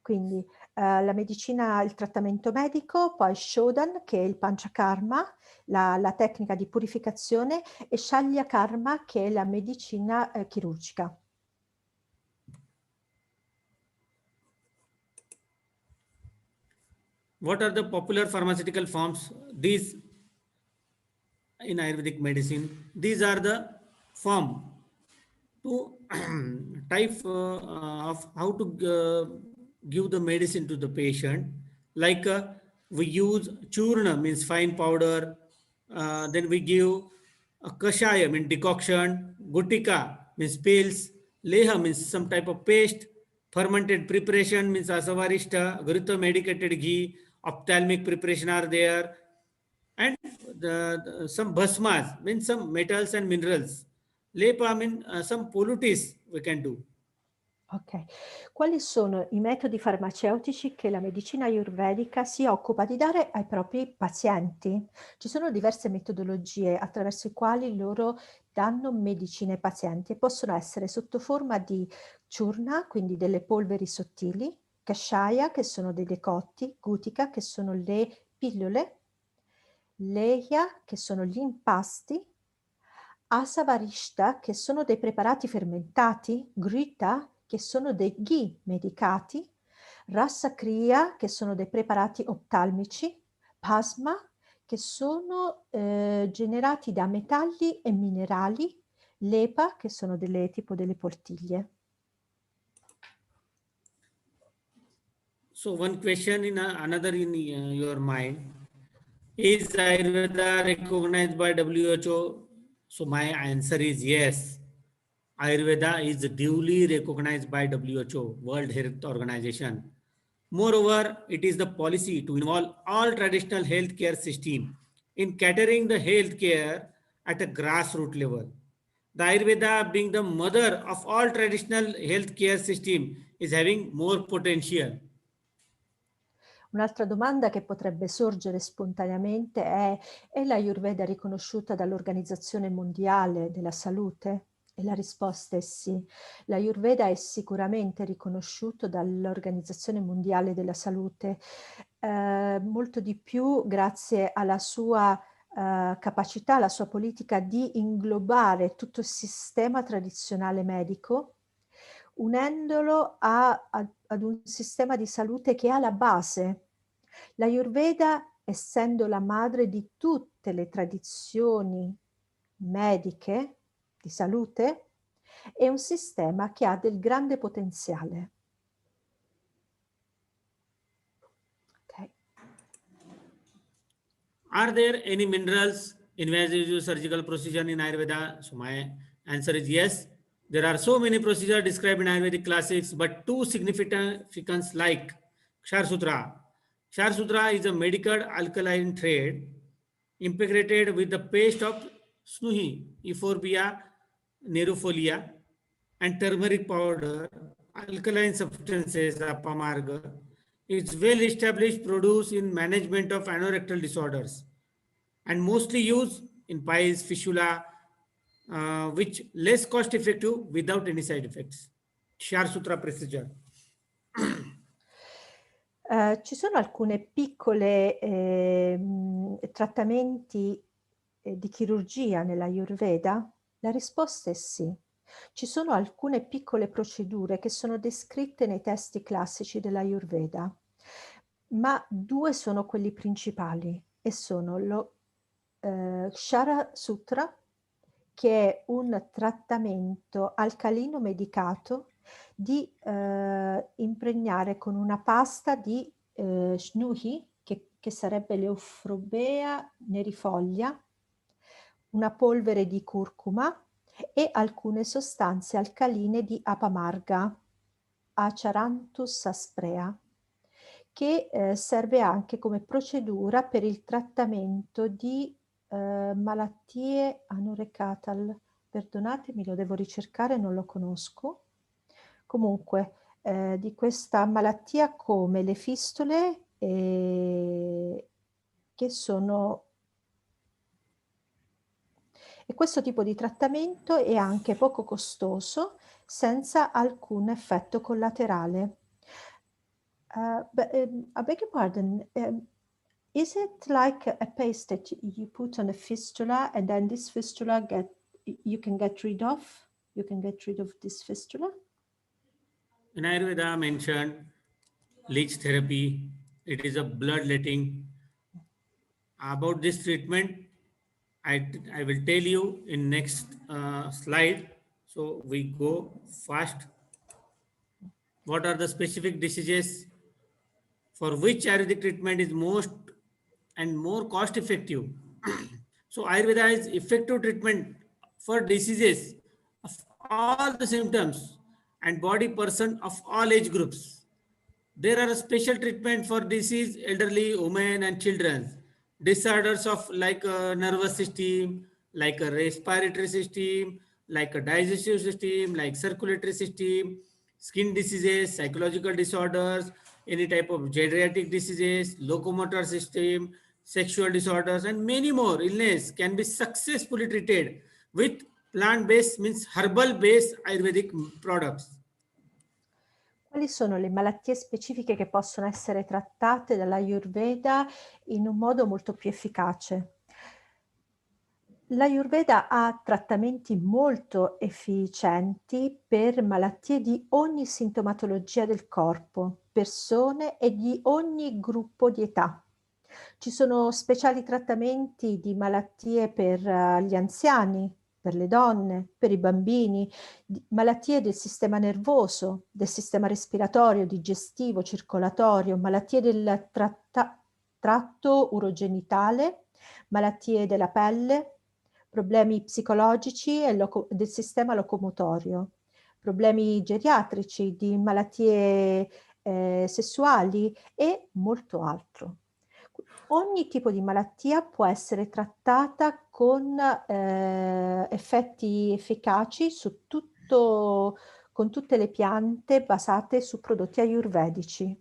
Quindi la medicina, il trattamento medico, poi Shodan, che è il Panchakarma, la tecnica di purificazione, e Shalya Karma, che è la medicina chirurgica. What are the popular pharmaceutical forms? These in Ayurvedic medicine, these are the form to type of how to give the medicine to the patient. Like we use churna means fine powder, then we give kashaya means decoction, gutika means pills, leha means some type of paste, fermented preparation means asavarishta, ghrita medicated ghee, ophthalmic preparation are there, and some bhasmas means some metals and minerals. Lepa means some poultice we can do. Ok. Quali sono i metodi farmaceutici che la medicina ayurvedica si occupa di dare ai propri pazienti? Ci sono diverse metodologie attraverso le quali loro danno medicine ai pazienti e possono essere sotto forma di churna, quindi delle polveri sottili, kashaya, che sono dei decotti, gutica, che sono le pillole, leya, che sono gli impasti, asavarishta, che sono dei preparati fermentati, grita, che sono dei ghee medicati, rasa kriya, che sono dei preparati oftalmici, plasma, che sono generati da metalli e minerali, lepa, che sono tipo delle poltiglie. So one question in another in your mind, is Ayurveda recognized by WHO? So my answer is yes. Ayurveda is duly recognized by WHO, World Health Organization. Moreover, it is the policy to involve all traditional healthcare system in catering the healthcare at a grassroots level. The Ayurveda, being the mother of all traditional healthcare system, is having more potential. Un'altra domanda che potrebbe sorgere spontaneamente è l'Ayurveda riconosciuta dall'Organizzazione Mondiale della Salute? E la risposta è sì. L'Ayurveda è sicuramente riconosciuto dall'Organizzazione Mondiale della Salute, molto di più grazie alla sua capacità, alla sua politica di inglobare tutto il sistema tradizionale medico, unendolo ad un sistema di salute che ha la base. L'Ayurveda, essendo la madre di tutte le tradizioni mediche di salute, è un sistema che ha del grande potenziale. Okay. Are there any minerals invasive surgical procedure in Ayurveda? So my answer is yes. There are so many procedures described in Ayurvedic classics, but two significance like Kshar Sutra. Kshar Sutra is a medical alkaline thread impregnated with the paste of snuhi, Euphorbia nerufolia, and turmeric powder, alkaline substances, apamarga. It's well established produce in management of anorectal disorders and mostly used in piles, fistula, which less cost effective without any side effects. Kshar Sutra procedure. Ci sono alcune piccole trattamenti di chirurgia nell'Ayurveda? La risposta è sì. Ci sono alcune piccole procedure che sono descritte nei testi classici dell'Ayurveda, ma due sono quelli principali e sono lo Kshara Sutra, che è un trattamento alcalino medicato di impregnare con una pasta di shnuhi, che sarebbe l'Eufrorbea nerifoglia, una polvere di curcuma e alcune sostanze alcaline di apamarga, Acharanthus asprea, che serve anche come procedura per il trattamento di malattie anorecatal. Perdonatemi, lo devo ricercare, non lo conosco. Comunque, di questa malattia come le fistole, che sono... E questo tipo di trattamento è anche poco costoso, senza alcun effetto collaterale. I beg your pardon, is it like a paste that you put on a fistula and then this fistula you can get rid of? You can get rid of this fistula? In Ayurveda mentioned leech therapy, it is a bloodletting. About this treatment, I will tell you in next slide. So we go fast. What are the specific diseases for which Ayurvedic treatment is most and more cost effective? So Ayurveda is effective treatment for diseases of all the symptoms and body person of all age groups. There are a special treatment for disease, elderly, women and children. Disorders of like a nervous system, like a respiratory system, like a digestive system, like circulatory system, skin diseases, psychological disorders, any type of geriatric diseases, locomotor system, sexual disorders, and many more illness can be successfully treated with plant-based, means herbal-based Ayurvedic products. Quali sono le malattie specifiche che possono essere trattate dall'Ayurveda in un modo molto più efficace? L'Ayurveda ha trattamenti molto efficienti per malattie di ogni sintomatologia del corpo, persone e di ogni gruppo di età. Ci sono speciali trattamenti di malattie per gli anziani, per le donne, per i bambini, malattie del sistema nervoso, del sistema respiratorio, digestivo, circolatorio, malattie del tratto urogenitale, malattie della pelle, problemi psicologici e del sistema locomotorio, problemi geriatrici, di malattie sessuali e molto altro. Ogni tipo di malattia può essere trattata con effetti efficaci su tutto, con tutte le piante basate su prodotti ayurvedici.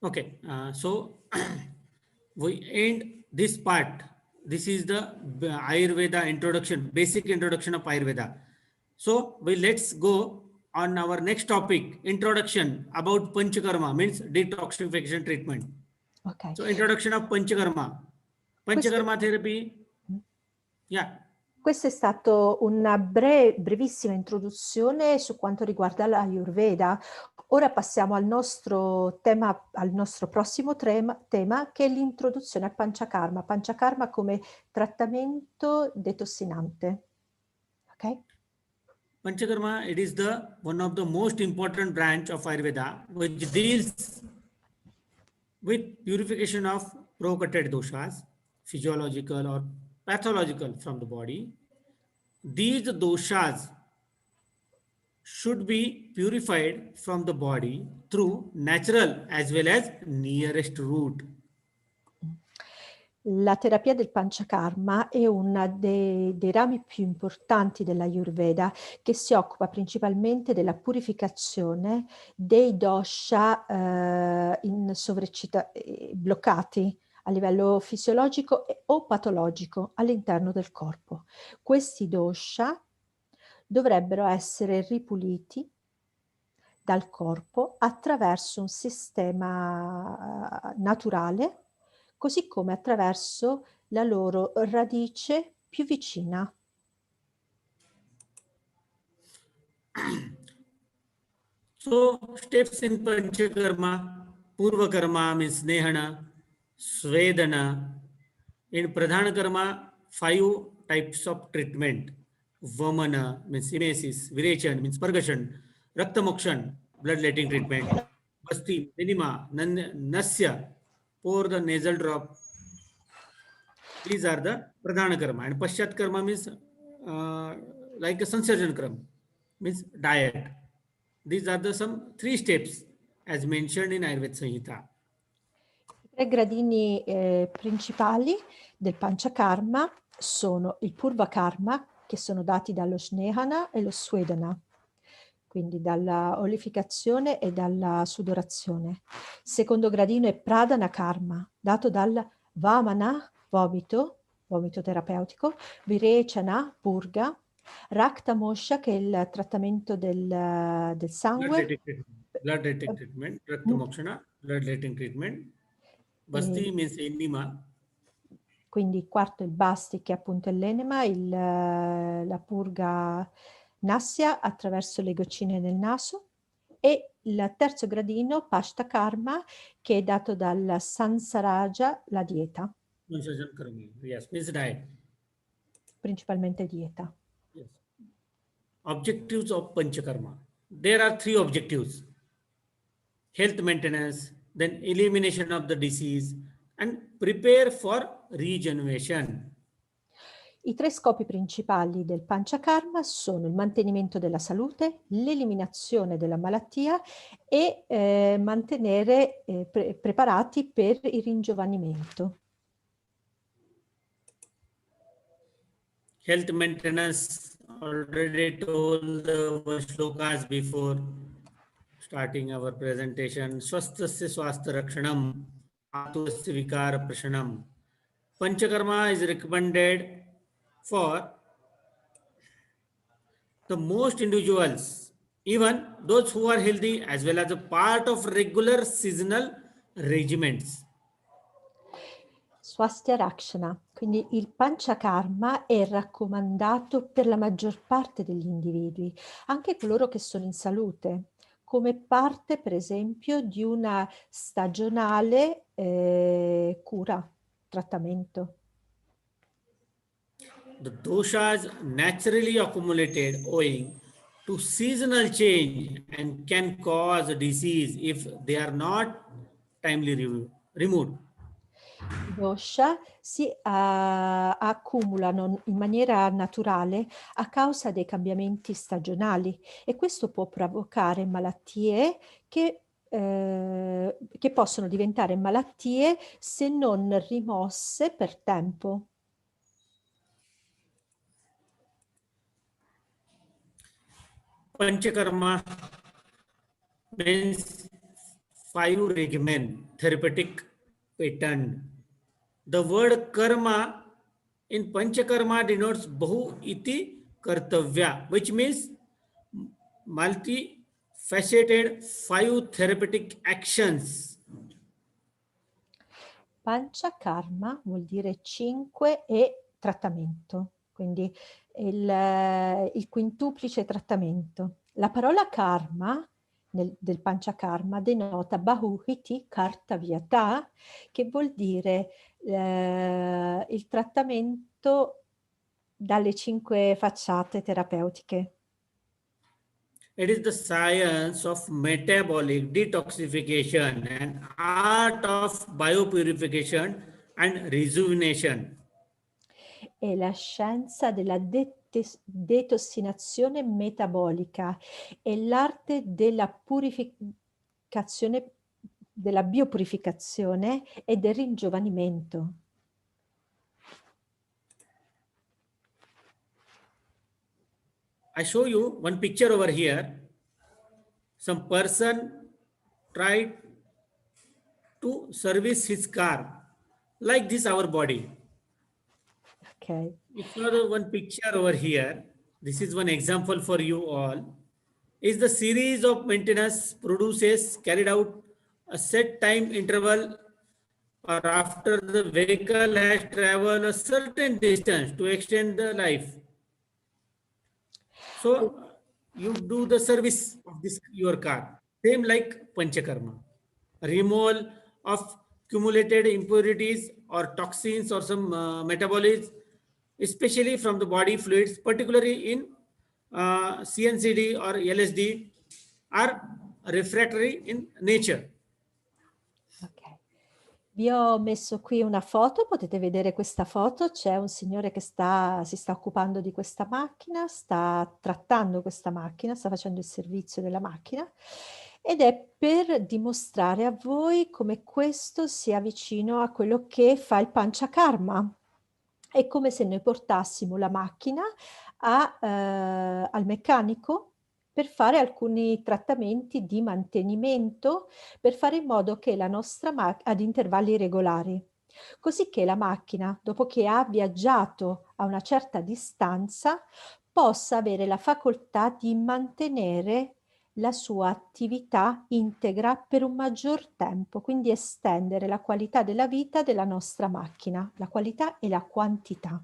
Okay, so we end this part. This is the Ayurveda introduction, basic introduction of Ayurveda. So let's go on our next topic, introduction about Panchakarma, means detoxification treatment. Okay. So introduction of Panchakarma. Panchakarma therapy. Yeah. Questa è stata una brevissima introduzione su quanto riguarda l'Ayurveda. Ora passiamo al nostro tema, al nostro prossimo tema, che è l'introduzione al Panchakarma. Panchakarma come trattamento detossinante. Ok? Panchakarma, it is one of the most important branch of Ayurveda, which deals with purification of provocated doshas, physiological or pathological from the body. These doshas should be purified from the body through natural as well as nearest route. La terapia del Panchakarma è uno dei rami più importanti dell'Ayurveda, che si occupa principalmente della purificazione dei dosha bloccati a livello fisiologico o patologico all'interno del corpo. Questi dosha dovrebbero essere ripuliti dal corpo attraverso un sistema naturale, così come attraverso la loro radice più vicina. So steps in Panchakarma, Purva Karma means Nehana, Svedana. In Pradhana Karma, 5 types of treatment. Vamana means emesis, Virechan means purgation, Raktamokshan, bloodletting treatment, Basti, Enema, Nasya, pour the nasal drop. These are the Pradhana Karma. And Paschat Karma means like a Sansarjan Karma, means diet. These are the some 3 steps as mentioned in Ayurveda Samhita. I 3 gradini principali del Panchakarma sono il Purva Karma, che sono dati dallo Snehana e lo Swedana, quindi dalla olificazione e dalla sudorazione. Il secondo gradino è Pradana Karma, dato dal Vamana, vomito terapeutico, Virechana, purga, Rakta Mosha, che è il trattamento del sangue. Blood letting treatment, Rakta Mokshana, blood letting treatment. Basti means enema. Quindi il quarto è il Basti, che appunto è l'enema, la purga nassia attraverso le goccine nel naso, e il terzo gradino, Pashta Karma, che è dato dal Sansaraja, la dieta. Yes, means diet. Principalmente dieta. Yes. Objectives of Panchakarma. There are 3 objectives: health maintenance, then elimination of the disease, and prepare for regeneration. I 3 scopi principali del Panchakarma sono il mantenimento della salute, l'eliminazione della malattia e mantenere preparati per il ringiovanimento. Health maintenance, already told the shlokas before starting our presentation. Swasthasya swastha rakshanam, atusya vikara prashanam. Panchakarma is recommended for the most individuals, even those who are healthy, as well as a part of regular seasonal regimens. Swasthya Rakshana, quindi il Panchakarma è raccomandato per la maggior parte degli individui, anche coloro che sono in salute, come parte per esempio di una stagionale cura, trattamento. The doshas naturally accumulated owing to seasonal change and can cause disease if they are not timely removed. I dosha si accumulano in maniera naturale a causa dei cambiamenti stagionali, e questo può provocare malattie che possono diventare malattie se non rimosse per tempo. Panchakarma means 5 regimen, therapeutic pattern. The word karma in Panchakarma denotes Bahu iti kartavya, which means multifaceted 5 therapeutic actions. Panchakarma vuol dire 5 e trattamento, quindi il quintuplice trattamento. La parola karma del Panchakarma denota Bahuhiti Kartavyata, che vuol dire il trattamento dalle 5 facciate terapeutiche. It is the science of metabolic detoxification and art of biopurification and rejuvenation. È la scienza della detossinazione metabolica e l'arte della purificazione, della biopurificazione e del ringiovanimento. I show you one picture over here. Some person tried to service his car like this, our body. Ok. If you have one picture over here, this is one example for you all. Is the series of maintenance produces carried out a set time interval or after the vehicle has traveled a certain distance to extend the life. So you do the service of this your car, same like Panchakarma. Removal of accumulated impurities or toxins or some metabolites, especially from the body fluids, particularly in CNCD or LSD, are refractory in nature. Ok. Vi ho messo qui una foto, potete vedere questa foto, c'è un signore che si sta occupando di questa macchina, sta trattando questa macchina, sta facendo il servizio della macchina ed è per dimostrare a voi come questo sia vicino a quello che fa il Panchakarma. È come se noi portassimo la macchina al meccanico per fare alcuni trattamenti di mantenimento, per fare in modo che la nostra macchina ad intervalli regolari, così che la macchina, dopo che ha viaggiato a una certa distanza, possa avere la facoltà di mantenere la sua attività integra per un maggior tempo, quindi estendere la qualità della vita della nostra macchina, la qualità e la quantità.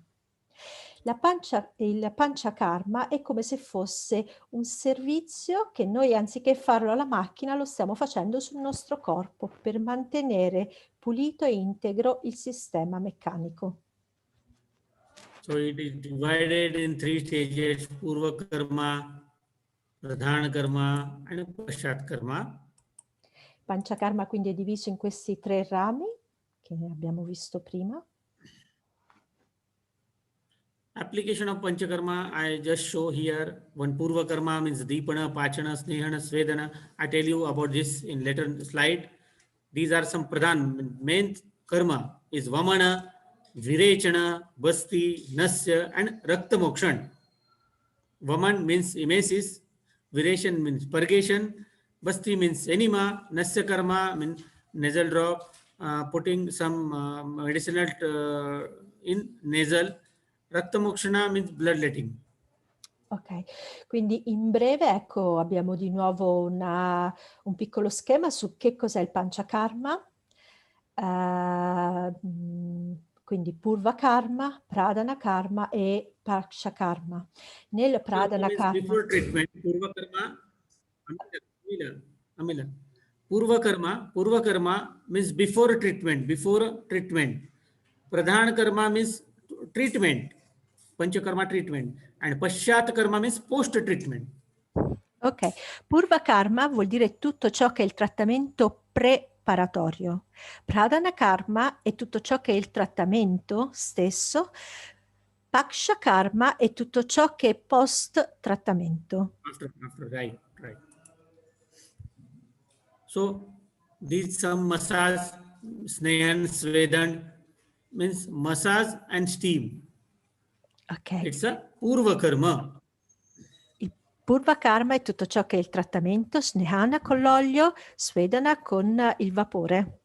Il Panchakarma è come se fosse un servizio che noi, anziché farlo alla macchina, lo stiamo facendo sul nostro corpo per mantenere pulito e integro il sistema meccanico. So it is divided in 3 stages: Purva Karma, Pradhana Karma and Paschat Karma. Panchakarma quindi è diviso in questi 3 rami che abbiamo visto prima. Application of Panchakarma, I just show here. One Purva Karma means Deepana, Pachana, Snehana, Svedana. I tell you about this in later slide. These are some Pradhan. Main Karma is Vamana, Virechana, Basti, Nasya and Rakta Mokshan. Vaman means emesis, Vireshan means purgation, Basti means enema, Nasya Karma means nasal drop, putting some medicinal in nasal. Rakta Mokshana means bloodletting. Ok, quindi in breve, ecco, abbiamo di nuovo un piccolo schema su che cos'è il Panchakarma. Quindi Purva Karma, Pradhana Karma e Paksha Karma. Nel Pradhana Karma... Before treatment, Purva Karma, Amila. Purva Karma means before treatment. Pradhana Karma means treatment, Panchakarma treatment, and Paschat Karma means post treatment. Ok, Purva Karma vuol dire tutto ciò che è il trattamento preparatorio. Pradhana Karma è tutto ciò che è il trattamento stesso. Paksha Karma è tutto ciò che è post trattamento. After, right. So these some massage, Snehan, Svedan means massage and steam. Ok. It's a Purva Karma. Il Purva Karma è tutto ciò che è il trattamento, Snehana con l'olio, Svedana con il vapore.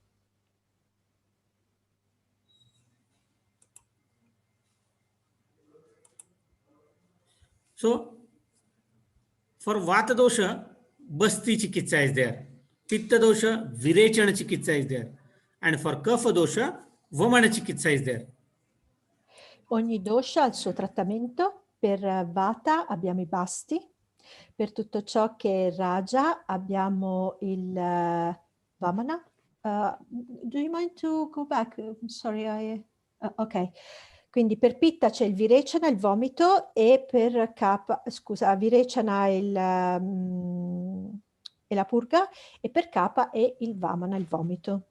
So for Vata dosha, Basti Chikitsa is there. Pitta dosha, Virechana Chikitsa is there. And for Kapha dosha, Vamana Chikitsa is there. Ogni dosha ha il suo trattamento. Per Vata abbiamo i basti. Per tutto ciò che è Raja abbiamo il Vamana. Do you mind to go back? Sorry, ok. Quindi per Pitta c'è il Virechana, il vomito, e per Kapha, scusa, Virechana è la purga, e per Kapha è il Vamana, il vomito.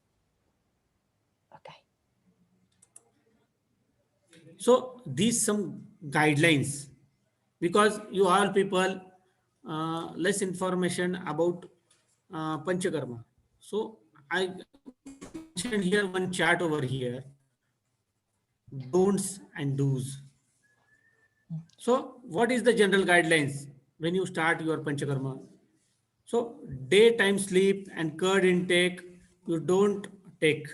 Ok. So these some guidelines, because you all people less information about Panchakarma. So I mentioned here one chart over here, don'ts and do's. So what is the general guidelines when you start your Panchakarma? So daytime sleep and curd intake, you don't take.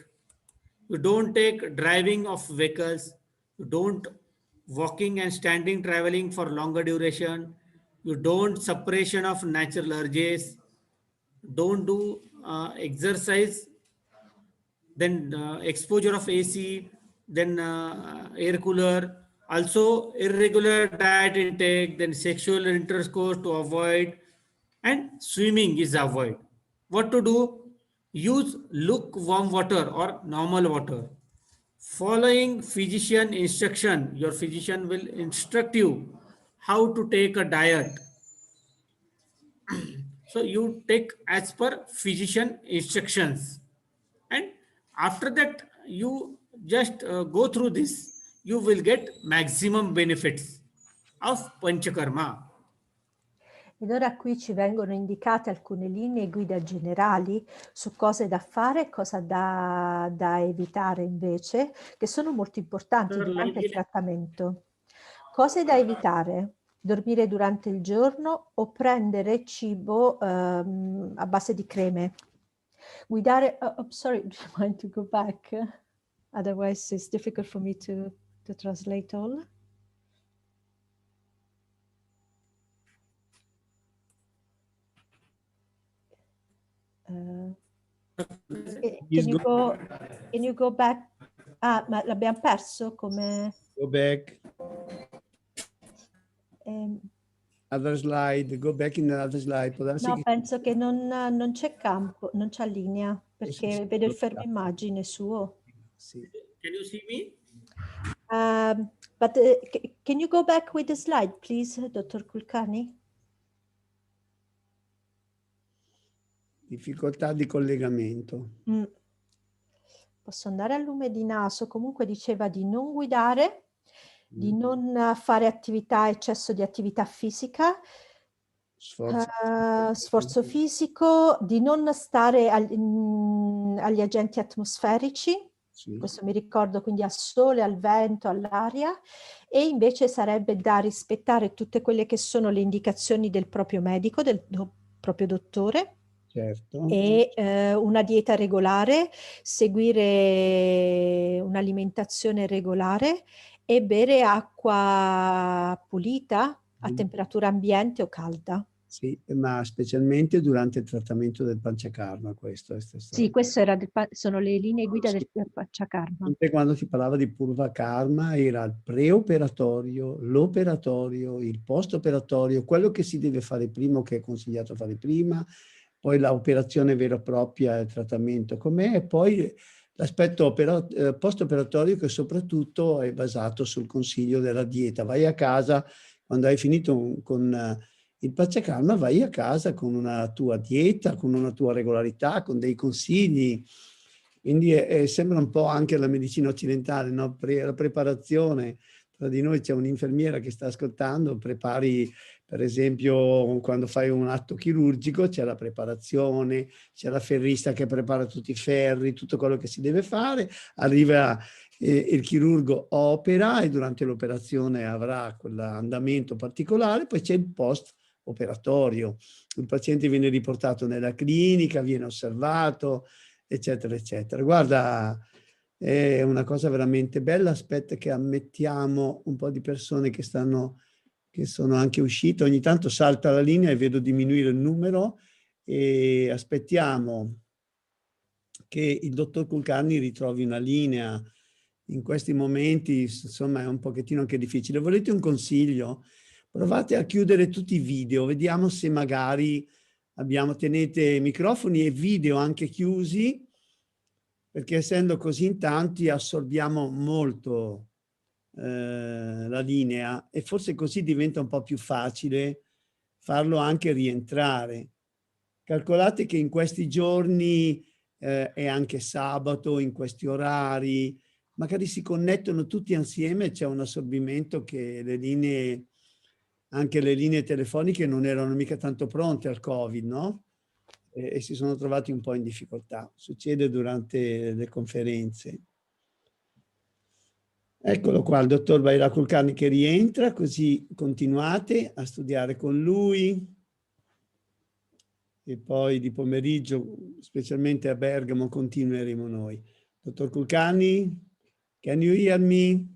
You don't take driving of vehicles. You don't walking and standing traveling for longer duration. You don't suppression of natural urges. Don't do exercise. Then exposure of AC. Then air cooler. Also irregular diet intake. Then sexual intercourse to avoid. And swimming is avoid. What to do? Use lukewarm water or normal water. Following physician instruction, your physician will instruct you how to take a diet. So you take as per physician instructions and After that, you just go through this, you will get maximum benefits of Panchakarma. Ed ora qui ci vengono indicate alcune linee guida generali su cose da fare e cosa da evitare invece, che sono molto importanti durante il trattamento. Cose da evitare: dormire durante il giorno o prendere cibo a base di creme. Guidare, I'm sorry, do you mind to go back? Otherwise it's difficult for me to translate all. Can you go back? Ah, ma l'abbiamo perso come... Go back. Other slide, go back in another slide. No, penso che non c'è campo, non c'è linea, perché vedo il fermo immagine suo. Sì. Can you see me? But can you go back with the slide, please, Dr. Kulkarni? Difficoltà di collegamento. Posso andare al lume di naso. Comunque diceva di non guidare, di non fare attività, eccesso di attività fisica, sforzo fisico, di non stare agli agenti atmosferici. Sì. Questo mi ricordo, quindi al sole, al vento, all'aria, e invece sarebbe da rispettare tutte quelle che sono le indicazioni del proprio medico, del proprio dottore. Certo. E una dieta regolare, seguire un'alimentazione regolare e bere acqua pulita a temperatura ambiente o calda. Sì, ma specialmente durante il trattamento del Panchakarma, questo è stato. Sì, questo sono le linee guida del Panchakarma. Quando si parlava di Purva Karma era il preoperatorio, l'operatorio, il post-operatorio, quello che si deve fare prima o che è consigliato fare prima, poi l'operazione vera e propria, il trattamento com'è, e poi l'aspetto post-operatorio che soprattutto è basato sul consiglio della dieta. Vai a casa, quando hai finito con il Panchakarma, vai a casa con una tua dieta, con una tua regolarità, con dei consigli. Quindi sembra un po' anche la medicina occidentale, no? La preparazione. Tra di noi c'è un'infermiera che sta ascoltando, prepari, per esempio, quando fai un atto chirurgico, c'è la preparazione, c'è la ferrista che prepara tutti i ferri, tutto quello che si deve fare, arriva il chirurgo, opera e durante l'operazione avrà quell'andamento particolare, poi c'è il post-operatorio. Il paziente viene riportato nella clinica, viene osservato, eccetera, eccetera. Guarda, è una cosa veramente bella. Aspetta che ammettiamo un po' di persone che sono anche uscite. Ogni tanto salta la linea e vedo diminuire il numero e aspettiamo che il dottor Kulkarni ritrovi una linea. In questi momenti, insomma, è un pochettino anche difficile. Volete un consiglio? Provate a chiudere tutti i video, vediamo se magari tenete microfoni e video anche chiusi, perché essendo così in tanti assorbiamo molto la linea e forse così diventa un po' più facile farlo anche rientrare. Calcolate che in questi giorni è anche sabato, in questi orari, magari si connettono tutti insieme, c'è un assorbimento che anche le linee telefoniche non erano mica tanto pronte al Covid, no? E si sono trovati un po' in difficoltà. Succede durante le conferenze. Eccolo qua, il dottor Bhairav Kulkarni che rientra, così continuate a studiare con lui. E poi di pomeriggio, specialmente a Bergamo, continueremo noi. Dottor Kulkarni, can you hear me?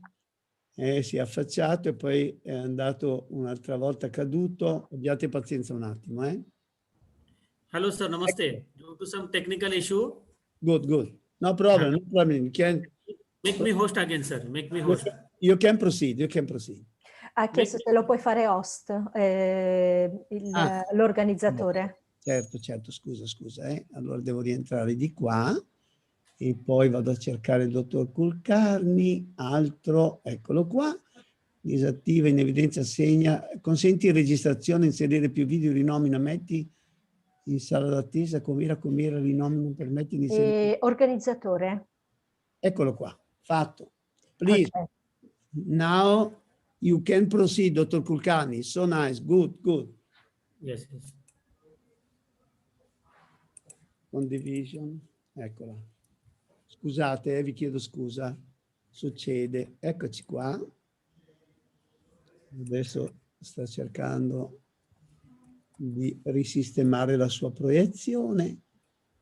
Si è affacciato e poi è andato un'altra volta caduto. Abbiate pazienza un attimo, Hello, sir. Namaste. Due to some technical issue. Good, good. No problem, no problem. You can... Make me host again, sir. Make me host. You can proceed, you can proceed. Ha chiesto se lo puoi fare host, l'organizzatore. Certo, certo, scusa. Allora devo rientrare di qua e poi vado a cercare il dottor Kulkarni, altro, eccolo qua. Disattiva in evidenza segna, consenti registrazione, inserire più video, rinomina, metti in sala d'attesa, com'era, rinomina, permetti di inserire. Organizzatore. Eccolo qua, fatto. Please, Ok. now you can proceed, Dr. Kulkarni. So nice, good, good. Yes, yes. Condivision, eccola. Scusate, vi chiedo scusa. Succede. Eccoci qua. Adesso sta cercando di risistemare la sua proiezione.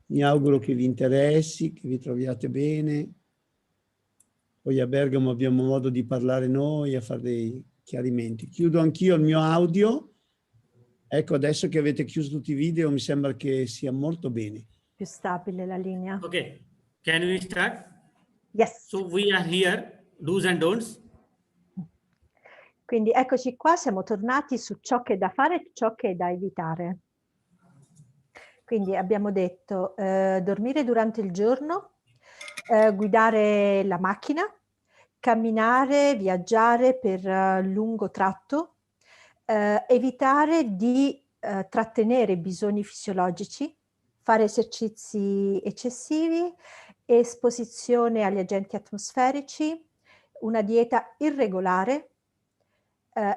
Mi auguro che vi interessi, che vi troviate bene. Poi a Bergamo abbiamo modo di parlare noi, a fare dei chiarimenti. Chiudo anch'io il mio audio. Ecco, adesso che avete chiuso tutti i video, mi sembra che sia molto bene. Più stabile la linea. Okay, can we start? Yes. So we are here, do's and don'ts. Quindi eccoci qua, siamo tornati su ciò che è da fare e ciò che è da evitare. Quindi abbiamo detto dormire durante il giorno, guidare la macchina, camminare, viaggiare per lungo tratto, evitare di trattenere i bisogni fisiologici, fare esercizi eccessivi, esposizione agli agenti atmosferici, una dieta irregolare,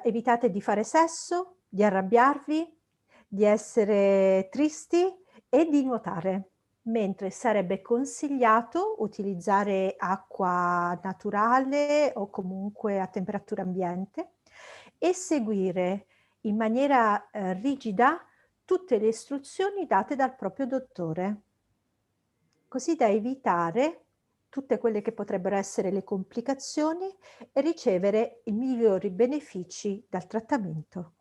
evitate di fare sesso, di arrabbiarvi, di essere tristi e di nuotare, mentre sarebbe consigliato utilizzare acqua naturale o comunque a temperatura ambiente e seguire in maniera rigida tutte le istruzioni date dal proprio dottore, così da evitare tutte quelle che potrebbero essere le complicazioni e ricevere i migliori benefici dal trattamento.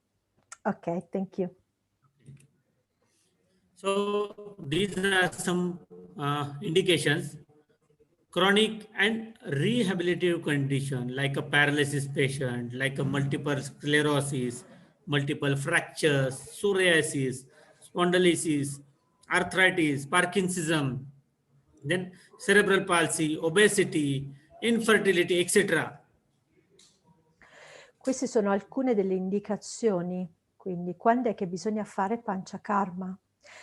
Ok, thank you. So these are some indications. Chronic and rehabilitative condition like a paralysis patient, like a multiple sclerosis, multiple fractures, psoriasis, spondylosis, arthritis, Parkinsonism, then cerebral palsy, obesity, infertility, etc. Queste sono alcune delle indicazioni, quindi quando è che bisogna fare Panchakarma?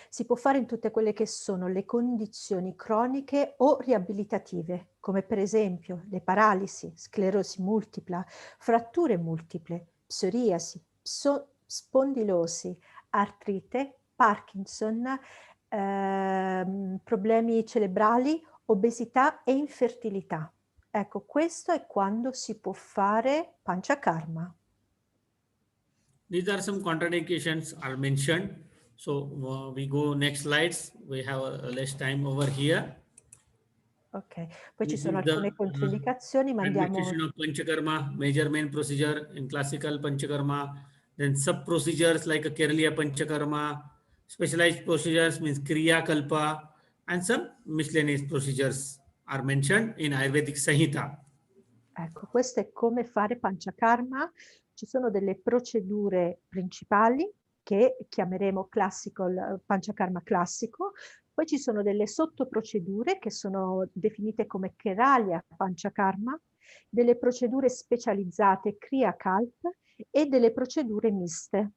Si può fare in tutte quelle che sono le condizioni croniche o riabilitative, come per esempio le paralisi, sclerosi multipla, fratture multiple, psoriasi, spondilosi, artrite, Parkinson, problemi cerebrali, obesità e infertilità. Ecco, questo è quando si può fare Panchakarma. These are some contraindications are mentioned. So we go next slides. We have less time over here. Ok, poi ci This sono is the alcune controindicazioni, ma andiamo... administration of Panchakarma, major main procedure in classical Panchakarma, then sub procedures like a Keraliya Panchakarma, specialized procedures means Kriya Kalpa, and some miscellaneous procedures are mentioned in Ayurvedic Sanhita. Ecco, questo è come fare Panchakarma. Ci sono delle procedure principali che chiameremo Panchakarma classico, poi ci sono delle sottoprocedure che sono definite come Keraliya Panchakarma, delle procedure specializzate Kriya Kalpa e delle procedure miste.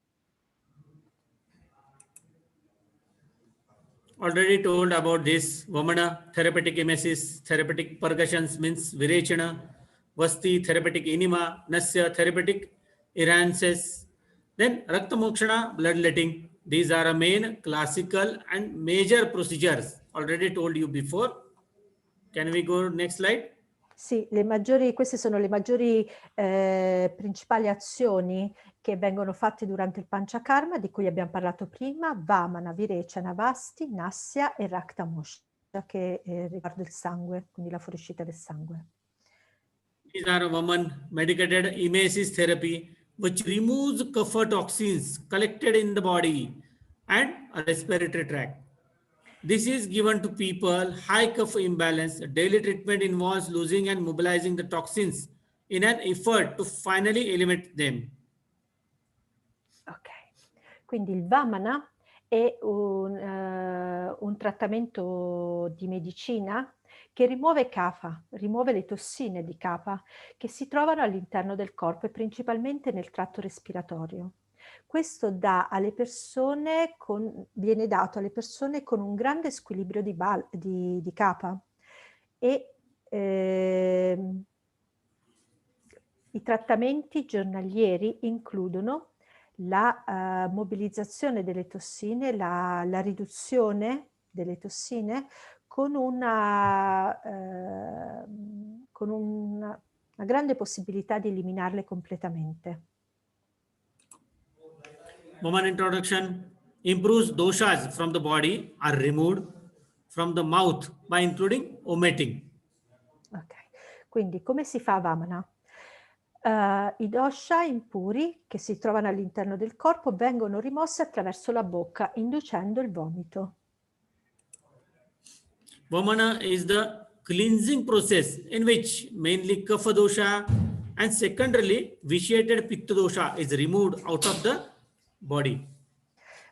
Already told about this. Vamana, therapeutic emesis, therapeutic percussions means Virechana, Vasti, therapeutic enema, Nasya, therapeutic errances. Then Raktamokshana, bloodletting. These are a main classical and major procedures. Already told you before. Can we go next slide? Sì, queste sono le maggiori principali azioni che vengono fatte durante il Panchakarma, di cui abbiamo parlato prima: Vamana, Virechana, Vasti, Nasya e Rakta Mosha, che riguarda il sangue, quindi la fuoriuscita del sangue. These are Vaman medicated emesis therapy, which removes kapha toxins collected in the body and respiratory tract. This is given to people high kapha imbalance. Daily treatment involves losing and mobilizing the toxins in an effort to finally eliminate them. Ok, quindi il Vamana è un trattamento di medicina che rimuove kapha, rimuove le tossine di kapha che si trovano all'interno del corpo e principalmente nel tratto respiratorio. Questo viene dato alle persone con un grande squilibrio di kapha e I trattamenti giornalieri includono la mobilizzazione delle tossine, la riduzione delle tossine con una grande possibilità di eliminarle completamente. Woman introduction improves doshas from the body are removed from the mouth by including omitting. Ok, quindi come si fa a Vamana? I dosha impuri che si trovano all'interno del corpo vengono rimossi attraverso la bocca, inducendo il vomito. Vamana is the cleansing process in which mainly kapha dosha and secondarily vitiated pitta dosha is removed out of the body.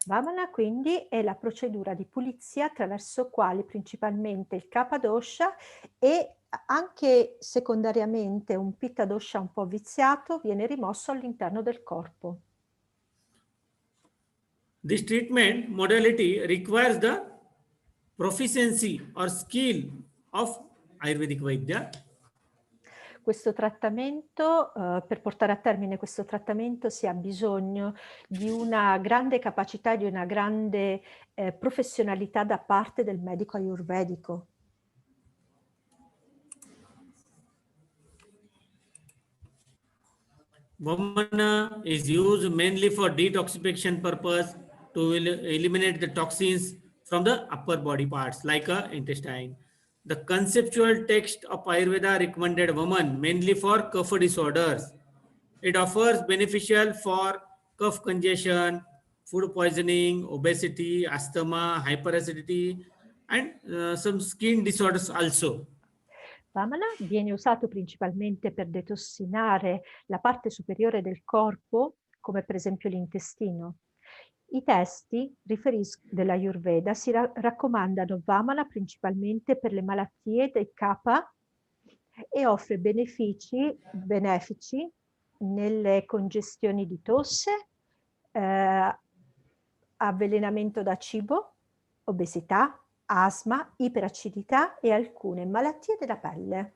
Vamana quindi è la procedura di pulizia attraverso quali principalmente il kapha dosha e anche secondariamente un pitta dosha un po' viziato viene rimosso all'interno del corpo. This treatment modality requires the proficiency or skill of Ayurvedic Vaidya. Questo trattamento, per portare a termine questo trattamento si ha bisogno di una grande capacità, di una grande professionalità da parte del medico ayurvedico. Vamana is used mainly for detoxification purpose to eliminate the toxins from the upper body parts like intestine. The conceptual text of Ayurveda recommended Vaman mainly for kapha disorders. It offers beneficial for cough congestion, food poisoning, obesity, asthma, hyperacidity, and some skin disorders also. Vamana viene usato principalmente per detossinare la parte superiore del corpo, come per esempio l'intestino. I testi dell'Ayurveda si raccomandano Vamana principalmente per le malattie del kapha e offre benefici nelle congestioni di tosse, avvelenamento da cibo, obesità, asma, iperacidità e alcune malattie della pelle.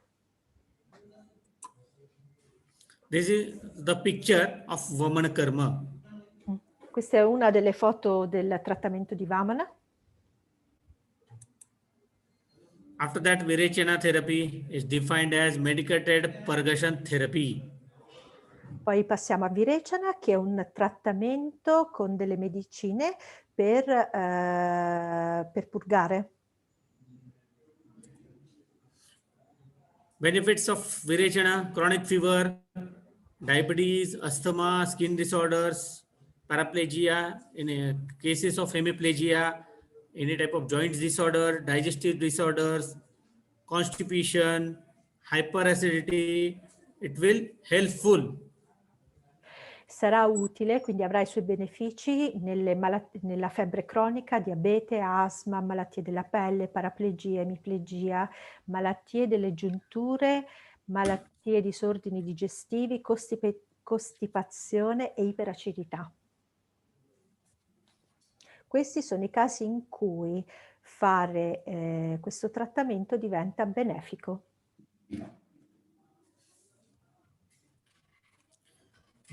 This is the picture of Vamana Karma. Questa è una delle foto del trattamento di Vamana. After that, Virechana therapy is defined as medicated purgation therapy. Poi passiamo a Virechana, che è un trattamento con delle medicine per purgare. Benefits of Virechana: chronic fever, diabetes, asthma, skin disorders, paraplegia, in cases of hemiplegia, any type of joint disorder, digestive disorders, constipation, hyperacidity. It will helpful. Sarà utile, quindi avrà i suoi benefici nella febbre cronica, diabete, asma, malattie della pelle, paraplegia, emiplegia, malattie delle giunture, malattie e disordini digestivi, costipazione e iperacidità. Questi sono i casi in cui fare questo trattamento diventa benefico.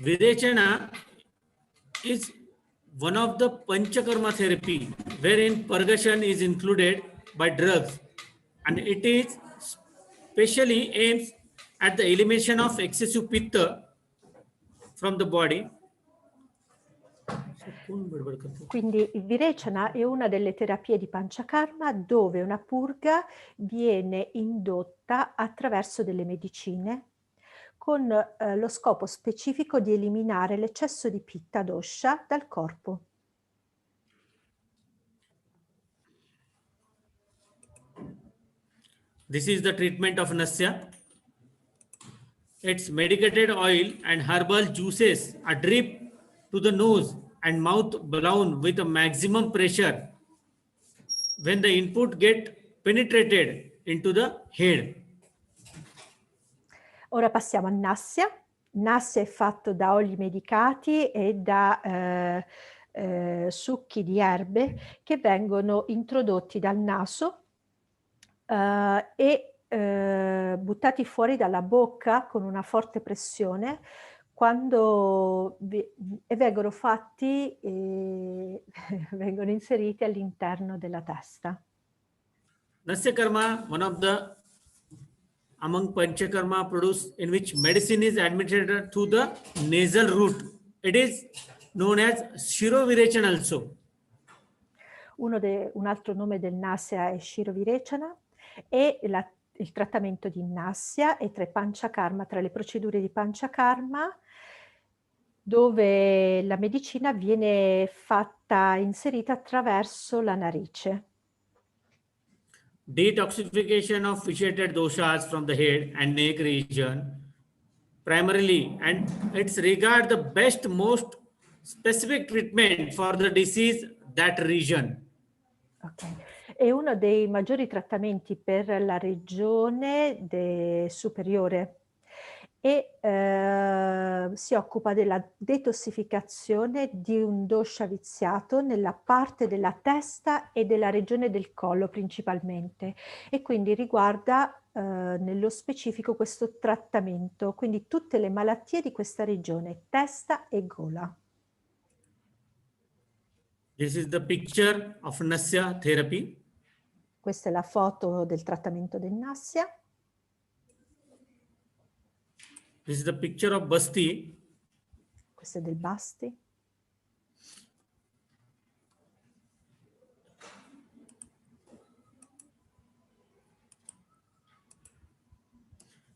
Virechana is one of the Panchakarma therapy wherein purgation is included by drugs, and it is specially aims at the elimination of excessive pitta from the body. Quindi il Virechana è una delle terapie di Panchakarma dove una purga viene indotta attraverso delle medicine con lo scopo specifico di eliminare l'eccesso di pitta dosha dal corpo. This is the treatment of Nasya. Its medicated oil and herbal juices are dripped to the nose and mouth blown with a maximum pressure when the input get penetrated into the head. Ora passiamo a Nasya. Nasya è fatto da oli medicati e da succhi di erbe che vengono introdotti dal naso e buttati fuori dalla bocca con una forte pressione quando e vengono fatti, vengono inseriti all'interno della testa. Nasya karma, one of the among Panchakarma produced in which medicine is administered through the nasal route. It is known as Shirovirechana also. Un altro nome del Nasya è Shirovirechana e il trattamento di Nasya è tra i Panchakarma, tra le procedure di Panchakarma, dove la medicina viene fatta inserita attraverso la narice. Detoxification of vitiated doshas from the head and neck region primarily, and it's regard the best most specific treatment for the disease that region. Okay. È uno dei maggiori trattamenti per la regione superiore e si occupa della detossificazione di un dosha viziato nella parte della testa e della regione del collo principalmente, e quindi riguarda nello specifico questo trattamento, quindi tutte le malattie di questa regione, testa e gola. This is the picture of Nasya therapy. Questa è la foto del trattamento del Nasya. This is the picture of Basti. Questo è del Basti.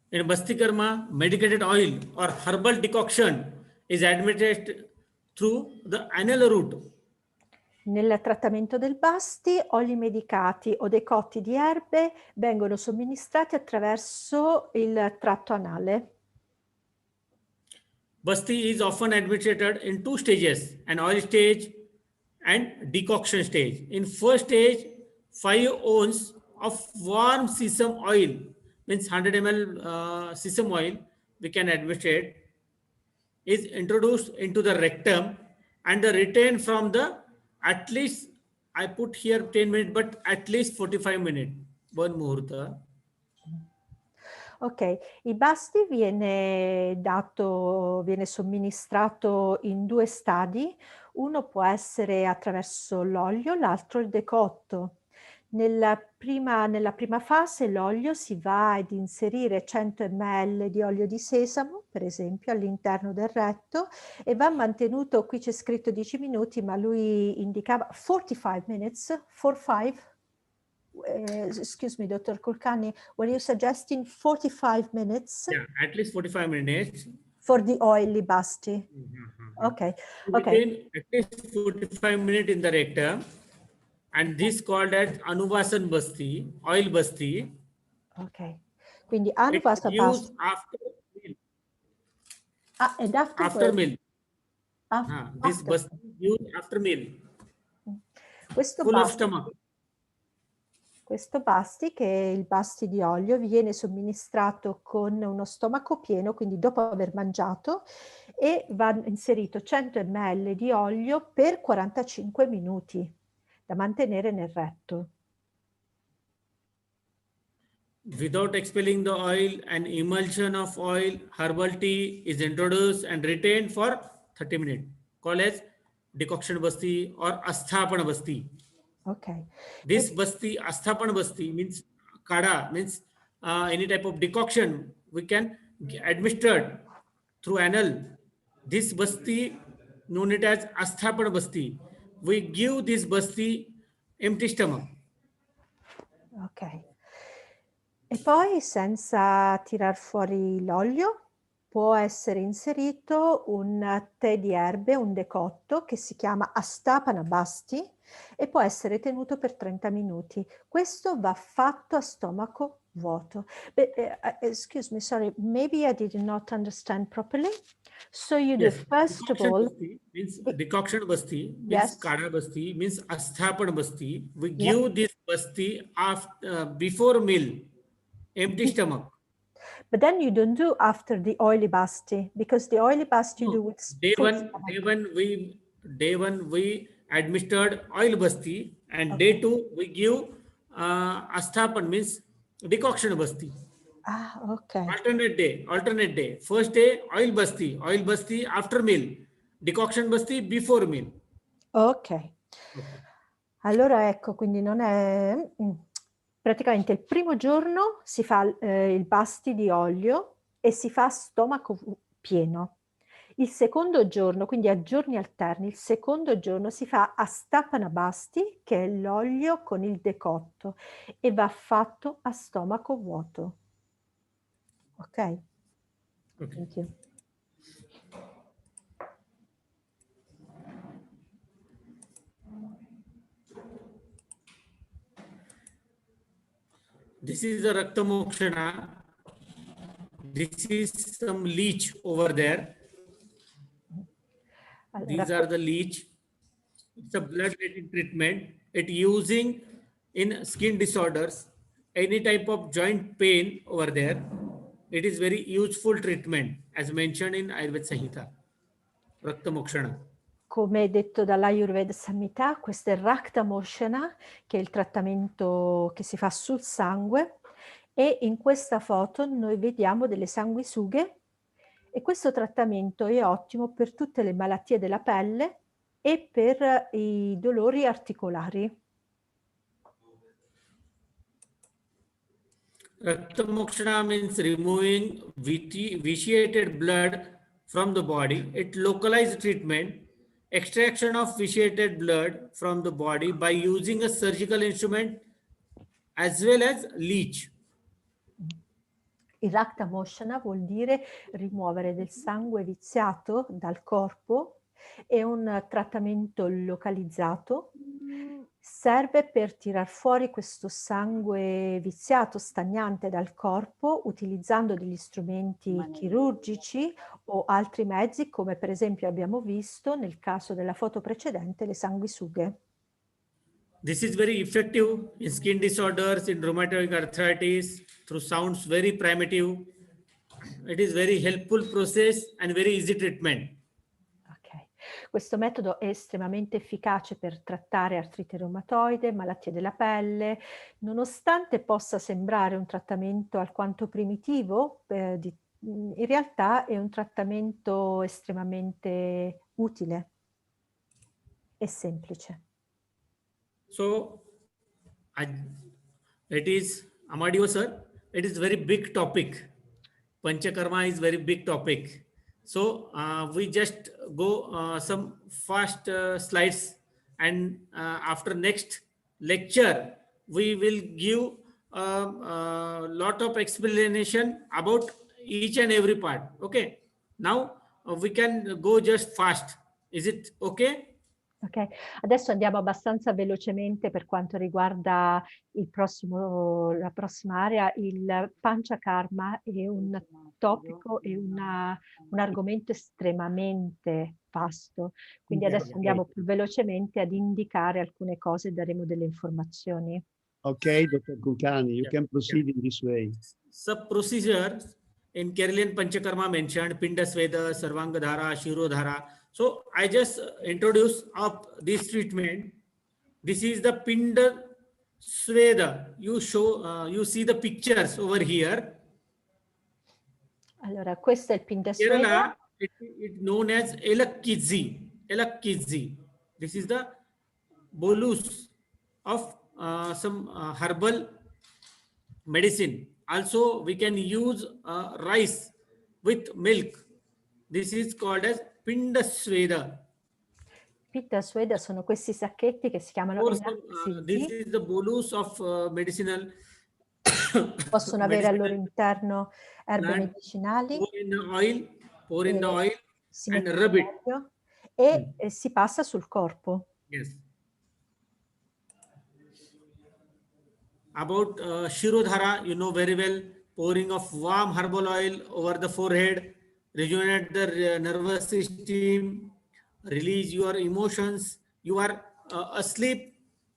In Basti Karma, medicated oil or herbal decoction is administered through the anal route. Nel trattamento del Basti, oli medicati o decotti di erbe vengono somministrati attraverso il tratto anale. Basti is often administered in two stages, an oil stage and decoction stage. In first stage, 5 ounces of warm sesame oil, means 100 ml sesame oil, we can administer, is introduced into the rectum and retained from the at least, I put here 10 minutes, but at least 45 minutes, one muhurta. Ok, il Basti viene somministrato in 2 stadi, uno può essere attraverso l'olio, l'altro il decotto. Nella prima fase l'olio si va ad inserire 100 ml di olio di sesamo, per esempio, all'interno del retto e va mantenuto, qui c'è scritto 10 minuti, ma lui indicava 45 minutes, 45. Excuse me, Dr. Kulkarni, were you suggesting 45 minutes? Yeah, at least 45 minutes. For the oily Basti. Okay, okay. At least 45 minutes in the rectum. And this called as Anuvasan Basti, oil Basti. Ok, quindi Anuvasa Use Basti. after meal. And After meal. This After. Basti used after meal. Questo Full of Basti, stomach. questo Basti, che è il Basti di olio, viene somministrato con uno stomaco pieno, quindi dopo aver mangiato, e va inserito 100 ml di olio per 45 minuti da mantenere nel retto. Without expelling the oil, an emulsion of oil, herbal tea is introduced and retained for 30 minutes, called as decoction Basti or Asthapana Basti. Okay. This Basti, Asthapana Basti means kada, means any type of decoction we can administer through anal. This Basti, known it as Asthapana Basti. We give this Basti empty stomach. Ok. E poi, senza tirar fuori l'olio, può essere inserito un tè di erbe, un decotto che si chiama Astapana Basti e può essere tenuto per 30 minuti. Questo va fatto a stomaco vuoto. But, excuse me, sorry, maybe I did not understand properly. So you do first of all... Means decoction Basti, means yes. kada Basti, means Asthapana Basti. We give this Basti after, before meal, empty stomach. But then you don't do after the oily Basti, because the oily Basti you do with day one we administered oil Basti, and day 2 we give Asthapan, means decoction basti. Ah, ok. Alternate day. First day, oil basti after meal, decoction basti before meal. Ok. Okay. Allora ecco, quindi non è... praticamente il primo giorno si fa il basti di olio e si fa a stomaco pieno. Il secondo giorno, quindi a giorni alterni, il secondo giorno si fa a stapana basti, che è l'olio con il decotto, e va fatto a stomaco vuoto. Ok? Okay. Thank you. This is the Rakta Mokshana. This is some leech over there. Allora, These are the leech. It's a blood-letting treatment. It using in skin disorders, any type of joint pain over there. It is very useful treatment as mentioned in Ayurveda Samhita. Rakta Mokshana. come detto dall'Ayurveda Samhita, questo è Rakta Moshana, che è il trattamento che si fa sul sangue, e in questa foto noi vediamo delle sanguisughe, e questo trattamento è ottimo per tutte le malattie della pelle e per i dolori articolari. Rakta Mokshana means removing vitiated blood from the body. It localized treatment, extraction of vitiated blood from the body by using a surgical instrument as well as leech. Il Rakta Moshana vuol dire rimuovere del sangue viziato dal corpo, è un trattamento localizzato, serve per tirar fuori questo sangue viziato, stagnante dal corpo, utilizzando degli strumenti chirurgici o altri mezzi, come per esempio abbiamo visto nel caso della foto precedente, le sanguisughe. This is very effective in skin disorders, in rheumatoid arthritis, through sounds very primitive. It is very helpful process and very easy treatment. Ok. Questo metodo è estremamente efficace per trattare artrite reumatoide, malattie della pelle, nonostante possa sembrare un trattamento alquanto primitivo, in realtà è un trattamento estremamente utile e semplice. So, it is, Amadio sir, it is very big topic. Panchakarma is very big topic. So, we just go some fast slides, and after next lecture, we will give a lot of explanation about each and every part. Okay. Now, we can go just fast. Is it okay? Ok, adesso andiamo abbastanza velocemente per quanto riguarda la prossima area. Il Panchakarma è un topico, è un argomento estremamente vasto, quindi adesso andiamo più velocemente ad indicare alcune cose e daremo delle informazioni. Okay, Dr. Kulkarni, you can proceed in this way. Sub procedures in Keralian Panchakarma mentioned Pinda Sveda, Sarvangadhara, Shirodhara. So I just introduce up this treatment. This is the Pinda Sveda. You show, you see the pictures over here. Allora, questo è il Pindasveda. Kerala, it known as Elakkizi. Elakkizi. This is the bolus of some herbal medicine. Also, we can use rice with milk. This is called as Pindasveda. Pindasveda sono questi sacchetti che si chiamano This Elakkizi. is the bolus of medicinal. Possono avere al loro interno erbe medicinali. Pour in the oil si and mette rub it. l'olio e si passa sul corpo. Yes. About Shirodhara, you know very well, pouring of warm herbal oil over the forehead, rejuvenate the nervous system, release your emotions. You are asleep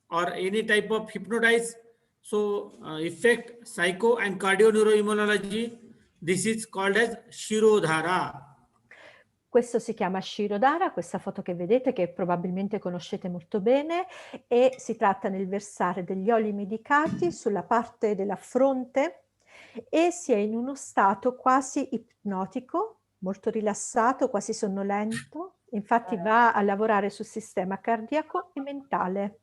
or any type of hypnotize. So effect psycho and cardio neuroimmunology. This is called as Shirodhara. Questo si chiama Shirodhara, questa foto che vedete, che probabilmente conoscete molto bene, e si tratta nel versare degli oli medicati sulla parte della fronte e si è in uno stato quasi ipnotico, molto rilassato, quasi sonnolento. Infatti va a lavorare sul sistema cardiaco e mentale.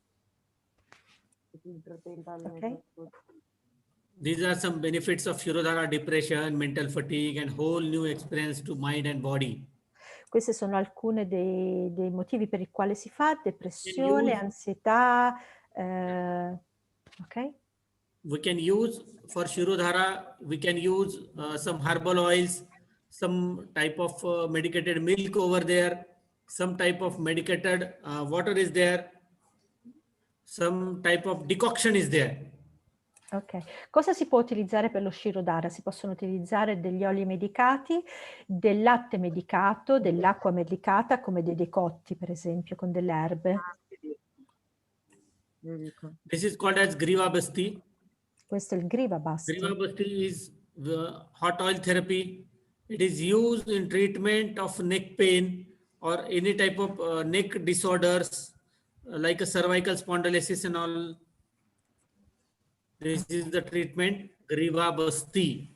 Ok? These are some benefits of Shirodhara: depression, mental fatigue, and whole new experience to mind and body. Questi sono alcuni dei motivi per i quali si fa: depressione, use- ansietà, ok? We can use for Shirodhara, we can use some herbal oils, some type of medicated milk over there, some type of medicated water is there, some type of decoction is there. Ok, cosa si può utilizzare per lo Shirodhara? Si possono utilizzare degli oli medicati, del latte medicato, dell'acqua medicata, come dei decotti, per esempio, con delle erbe. This is called as Griva Basti. Questo è il Griva Basti. Griva Basti is the hot oil therapy. It is used in treatment of neck pain or any type of neck disorders like a cervical spondylosis and all. This is the treatment Griva Basti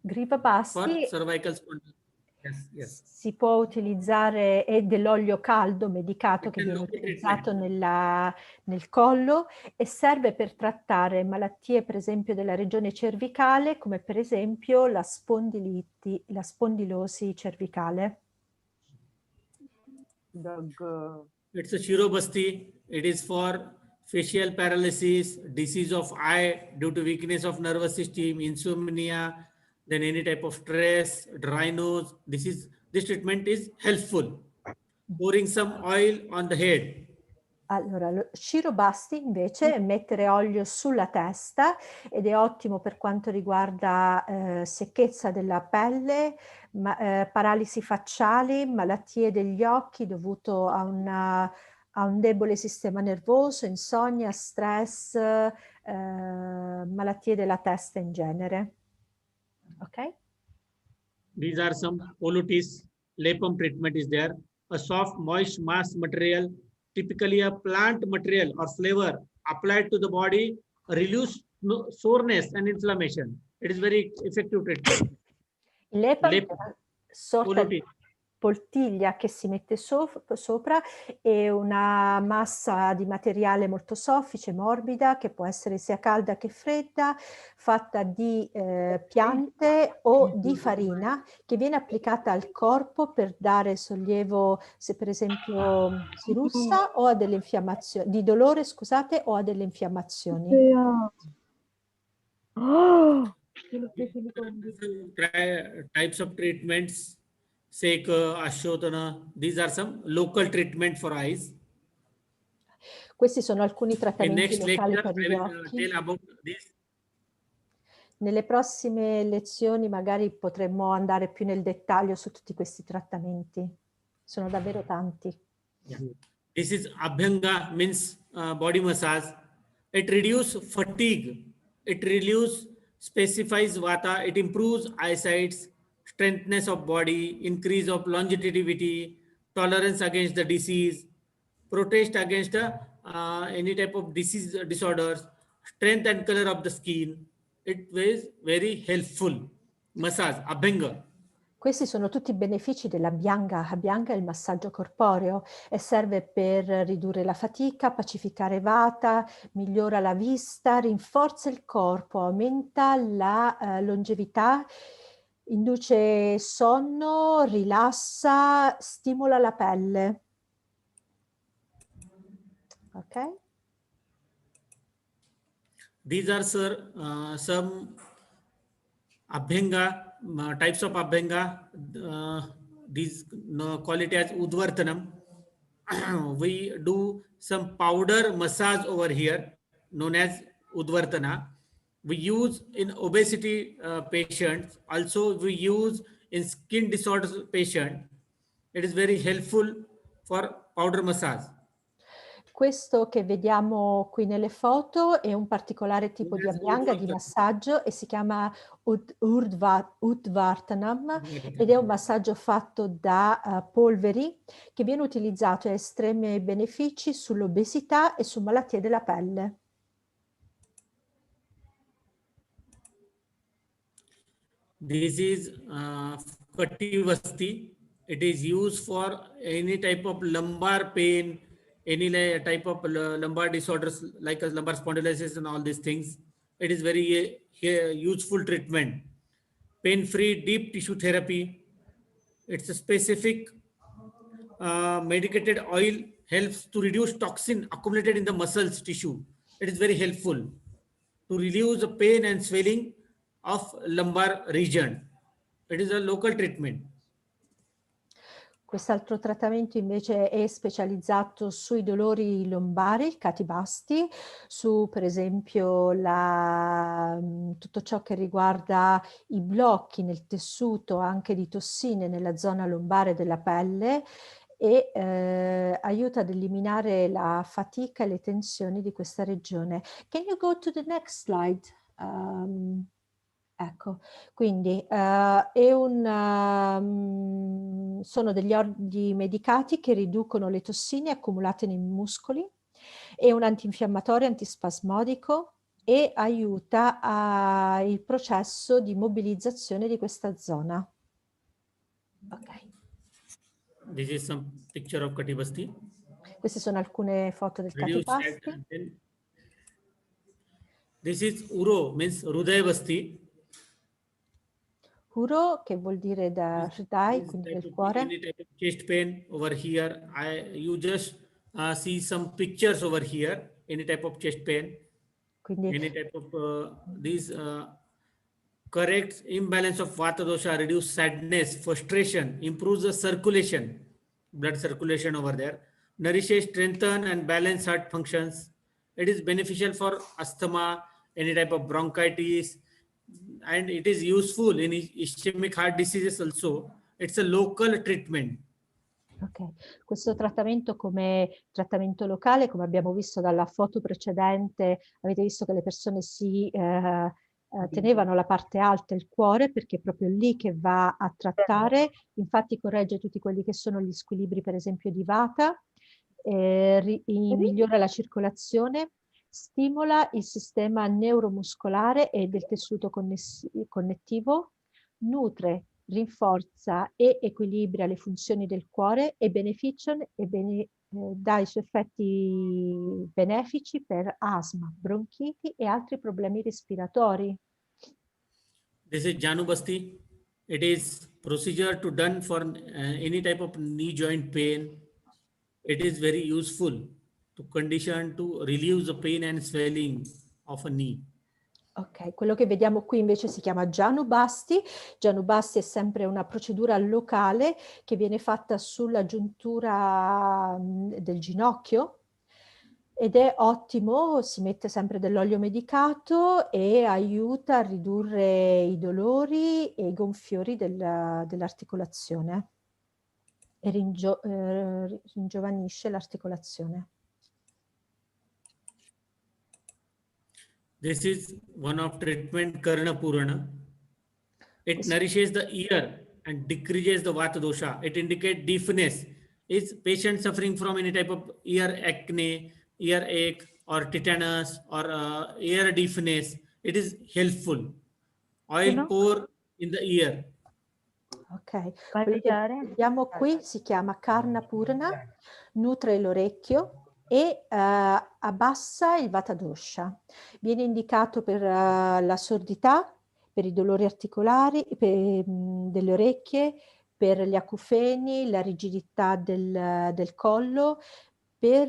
Griva for Basti cervical spondylosis. Yes, yes. si può utilizzare, è dell'olio caldo medicato It's che a viene local utilizzato treatment. nel collo e serve per trattare malattie, per esempio, della regione cervicale, come per esempio la spondilite, la spondilosi cervicale. It's a Shirobasti. It is for facial paralysis, disease of eye due to weakness of nervous system, insomnia, then any type of stress, dry nose. This treatment is helpful. Pouring some oil on the head. Allora, lo Shirobasti invece è mettere olio sulla testa ed è ottimo per quanto riguarda secchezza della pelle, paralisi facciali, malattie degli occhi dovuto a un debole sistema nervoso, insonnia, stress, malattie della testa in genere. Ok? These are some Polutis. Lepum treatment is there. A soft, moist mass material, typically a plant material or flavor applied to the body, reduce soreness and inflammation. It is very effective treatment. Il lepam è Lepum. una sorta di poltiglia che si mette sopra, è una massa di materiale molto soffice, morbida, che può essere sia calda che fredda, fatta di piante o di farina, che viene applicata al corpo per dare sollievo se per esempio si russa o ha delle infiammazioni, di dolore, scusate, o ha delle infiammazioni. Types of treatments, Seka, Ashotana. These are some local treatment for eyes. Questi sono alcuni In trattamenti next locali lecture, per I gli will occhi. tell about this. Nelle prossime lezioni magari potremmo andare più nel dettaglio su tutti questi trattamenti. Sono davvero tanti. Yeah. This is Abhyanga, means body massage. It reduces fatigue. It reduces, specifies vata. It improves eyesight, strengthness of body, increase of longevity, tolerance against the disease, protest against any type of disease disorders, strength and color of the skin. It was very helpful. Massage, Abhyanga. Questi sono tutti i benefici della Abhyanga. Abhyanga è il massaggio corporeo e serve per ridurre la fatica, pacificare vata, migliora la vista, rinforza il corpo, aumenta la longevità, induce sonno, rilassa, stimola la pelle. Ok? These are some Abhyanga, types of Abhyanga. These call it as Udvartanam. We do some powder massage over here known as Udvartana. We use in obesity patients. Also, we use in skin disorders patient. It is very helpful for powder massage. Questo che vediamo qui nelle foto è un particolare tipo di abhyanga, di massaggio, e si chiama Udvartanam ed è un massaggio fatto da polveri che viene utilizzato a estremi benefici sull'obesità e su malattie della pelle. This is Kativasti. It is used for any type of lumbar pain, any type of lumbar disorders like lumbar spondylosis and all these things. It is very useful treatment. Pain-free deep tissue therapy. It's a specific medicated oil helps to reduce toxin accumulated in the muscles tissue. It is very helpful to reduce the pain and swelling of lumbar region. It is a local treatment. Quest'altro trattamento invece è specializzato sui dolori lombari, il catibasti, su per esempio tutto ciò che riguarda i blocchi nel tessuto anche di tossine nella zona lombare della pelle e aiuta ad eliminare la fatica e le tensioni di questa regione. Can you go to the next slide? Ecco, quindi sono degli medicati che riducono le tossine accumulate nei muscoli, è un antinfiammatorio antispasmodico e aiuta il processo di mobilizzazione di questa zona. Ok. This is some picture of Katibasti. Queste sono alcune foto del Katibasti. This is Uro, means Rudayavasti. Uro, che vuol dire da Hridai, quindi del cuore. Any type of chest pain over here. You just see some pictures over here. Any type of chest pain. Quindi, any type of these corrects imbalance of vata dosha, reduce sadness, frustration, improves the circulation, blood circulation over there, nourishes, strengthen and balance heart functions. It is beneficial for asthma, any type of bronchitis, and it is useful in ischemic heart diseases also. It's a local treatment. Ok, questo trattamento come trattamento locale, come abbiamo visto dalla foto precedente, avete visto che le persone si tenevano la parte alta, il cuore, perché è proprio lì che va a trattare, infatti corregge tutti quelli che sono gli squilibri per esempio di vata, migliora la circolazione, stimola il sistema neuromuscolare e del tessuto connettivo, nutre, rinforza e equilibra le funzioni del cuore e dà i suoi effetti benefici per asma, bronchiti e altri problemi respiratori. This is Janubasti. It is procedure to done for any type of knee joint pain. It is very useful to condition to relieve the pain and swelling of a knee. Ok, quello che vediamo qui invece si chiama Janubasti. Janubasti è sempre una procedura locale che viene fatta sulla giuntura del ginocchio ed è ottimo, si mette sempre dell'olio medicato e aiuta a ridurre i dolori e i gonfiori dell'articolazione e ringiovanisce l'articolazione. This is one of treatment Karna Purana. It nourishes the ear and decreases the Vata dosha. It indicates deafness. Is patient suffering from any type of ear acne, ear ache, or tetanus, or ear deafness? It is helpful. Oil pour in the ear. Ok, quello che vediamo qui si chiama Karna Purana, nutre l'orecchio e abbassa il Vata dosha. Viene indicato per la sordità, per i dolori articolari, delle orecchie, per gli acufeni, la rigidità del collo, per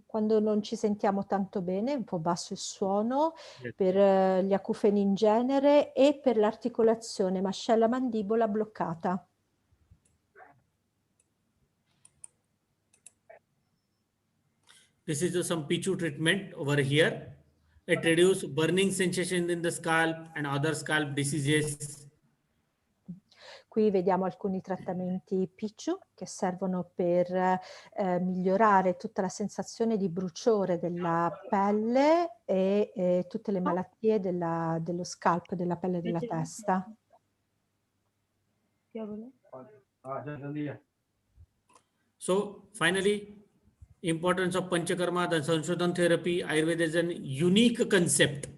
quando non ci sentiamo tanto bene, un po' basso il suono, per gli acufeni in genere e per l'articolazione mascella-mandibola bloccata. This is some Pichu treatment over here. It reduces burning sensation in the scalp and other scalp diseases. Qui vediamo alcuni trattamenti Pichu che servono per migliorare tutta la sensazione di bruciore della pelle e tutte le malattie dello scalp, della pelle della testa. So finally, importance of Panchakarma, the Sanshodhan therapy. Ayurveda is an unique concept.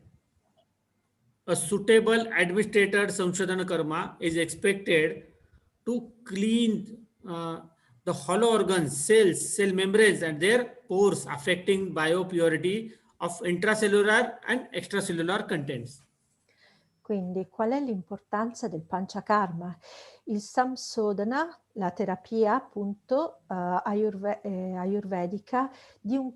A suitable administrated Sanshodhana karma is expected to clean the hollow organs, cells, cell membranes and their pores, affecting biopurity of intracellular and extracellular contents. Quindi qual è l'importanza del Panchakarma? Il Samshodhana, la terapia appunto ayurvedica di un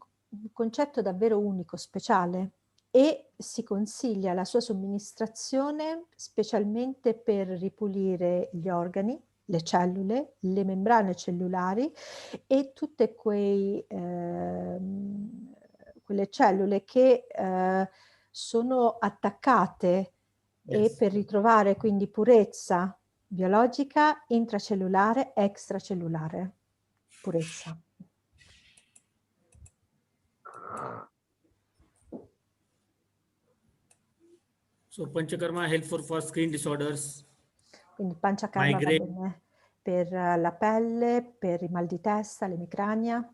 concetto davvero unico, speciale, e si consiglia la sua somministrazione specialmente per ripulire gli organi, le cellule, le membrane cellulari e tutte quelle cellule che sono attaccate e per ritrovare quindi purezza biologica, intracellulare, extracellulare. Purezza. So Panchakarma helpful for skin disorders. Quindi il Panchakarma va Migraine. bene per la pelle, per i mal di testa, l'emicrania.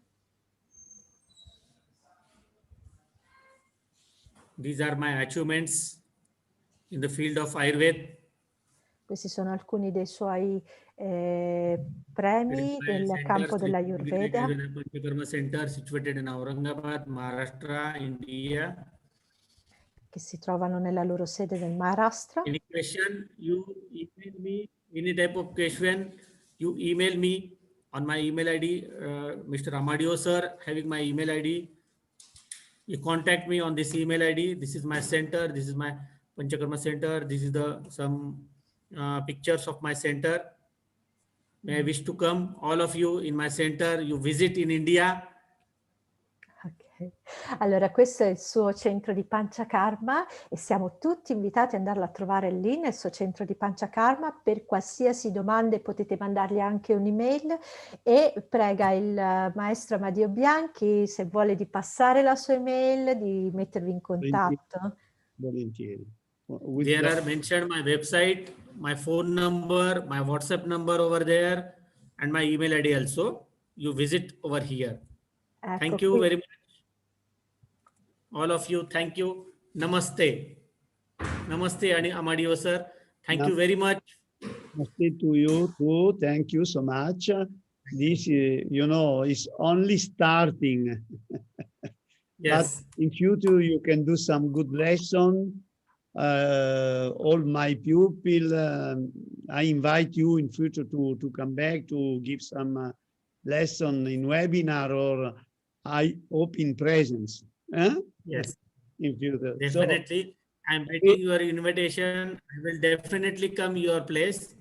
These are my achievements in the field of Ayurveda. Questi sono alcuni dei suoi premi nel campo dell'Ayurveda. Panchakarma Center situated in Aurangabad, Maharashtra, India. Che si trovano nella loro sede del Maharashtra. Any question, you email me. Any type of question, you email me on my email ID. Mr. Amadio sir, having my email ID. You contact me on this email ID. This is my center. This is my Panchakarma Center. This is some pictures of my center. May I wish to come, all of you in my center. You visit in India. Ok, allora questo è il suo centro di Panchakarma e siamo tutti invitati ad andarlo a trovare lì nel suo centro di Panchakarma. Per qualsiasi domanda potete mandargli anche un'email e prega il maestro Amadio Bianchi, se vuole, di passare la sua email, di mettervi in contatto. Volentieri. There are mentioned my website, my phone number, my WhatsApp number over there, and my email ID also. You visit over here. Ecco, Thank you very much. All of you, thank you. Namaste. Namaste, Amadio sir. Thank you very much. Namaste to you too. Thank you so much. This, is only starting. Yes. But in future, you can do some good lesson. All my pupils, I invite you in future to come back to give some lesson in webinar, or I hope in presence. Yes. In future. Definitely. So, I'm waiting your invitation. I will definitely come your place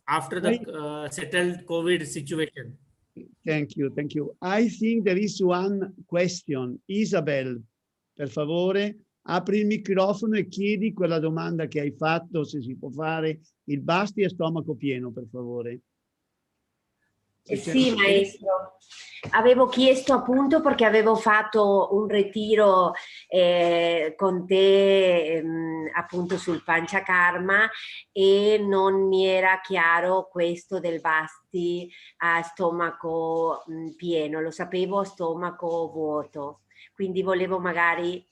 after the settled COVID situation. Thank you, thank you. I think there is one question. Isabel, per favore, apri il microfono e chiedi quella domanda che hai fatto, se si può fare il basti a stomaco pieno, per favore. Sì, maestro. Avevo chiesto appunto perché avevo fatto un ritiro con te appunto sul Panchakarma e non mi era chiaro questo del basti a stomaco pieno, lo sapevo a stomaco vuoto, quindi volevo magari...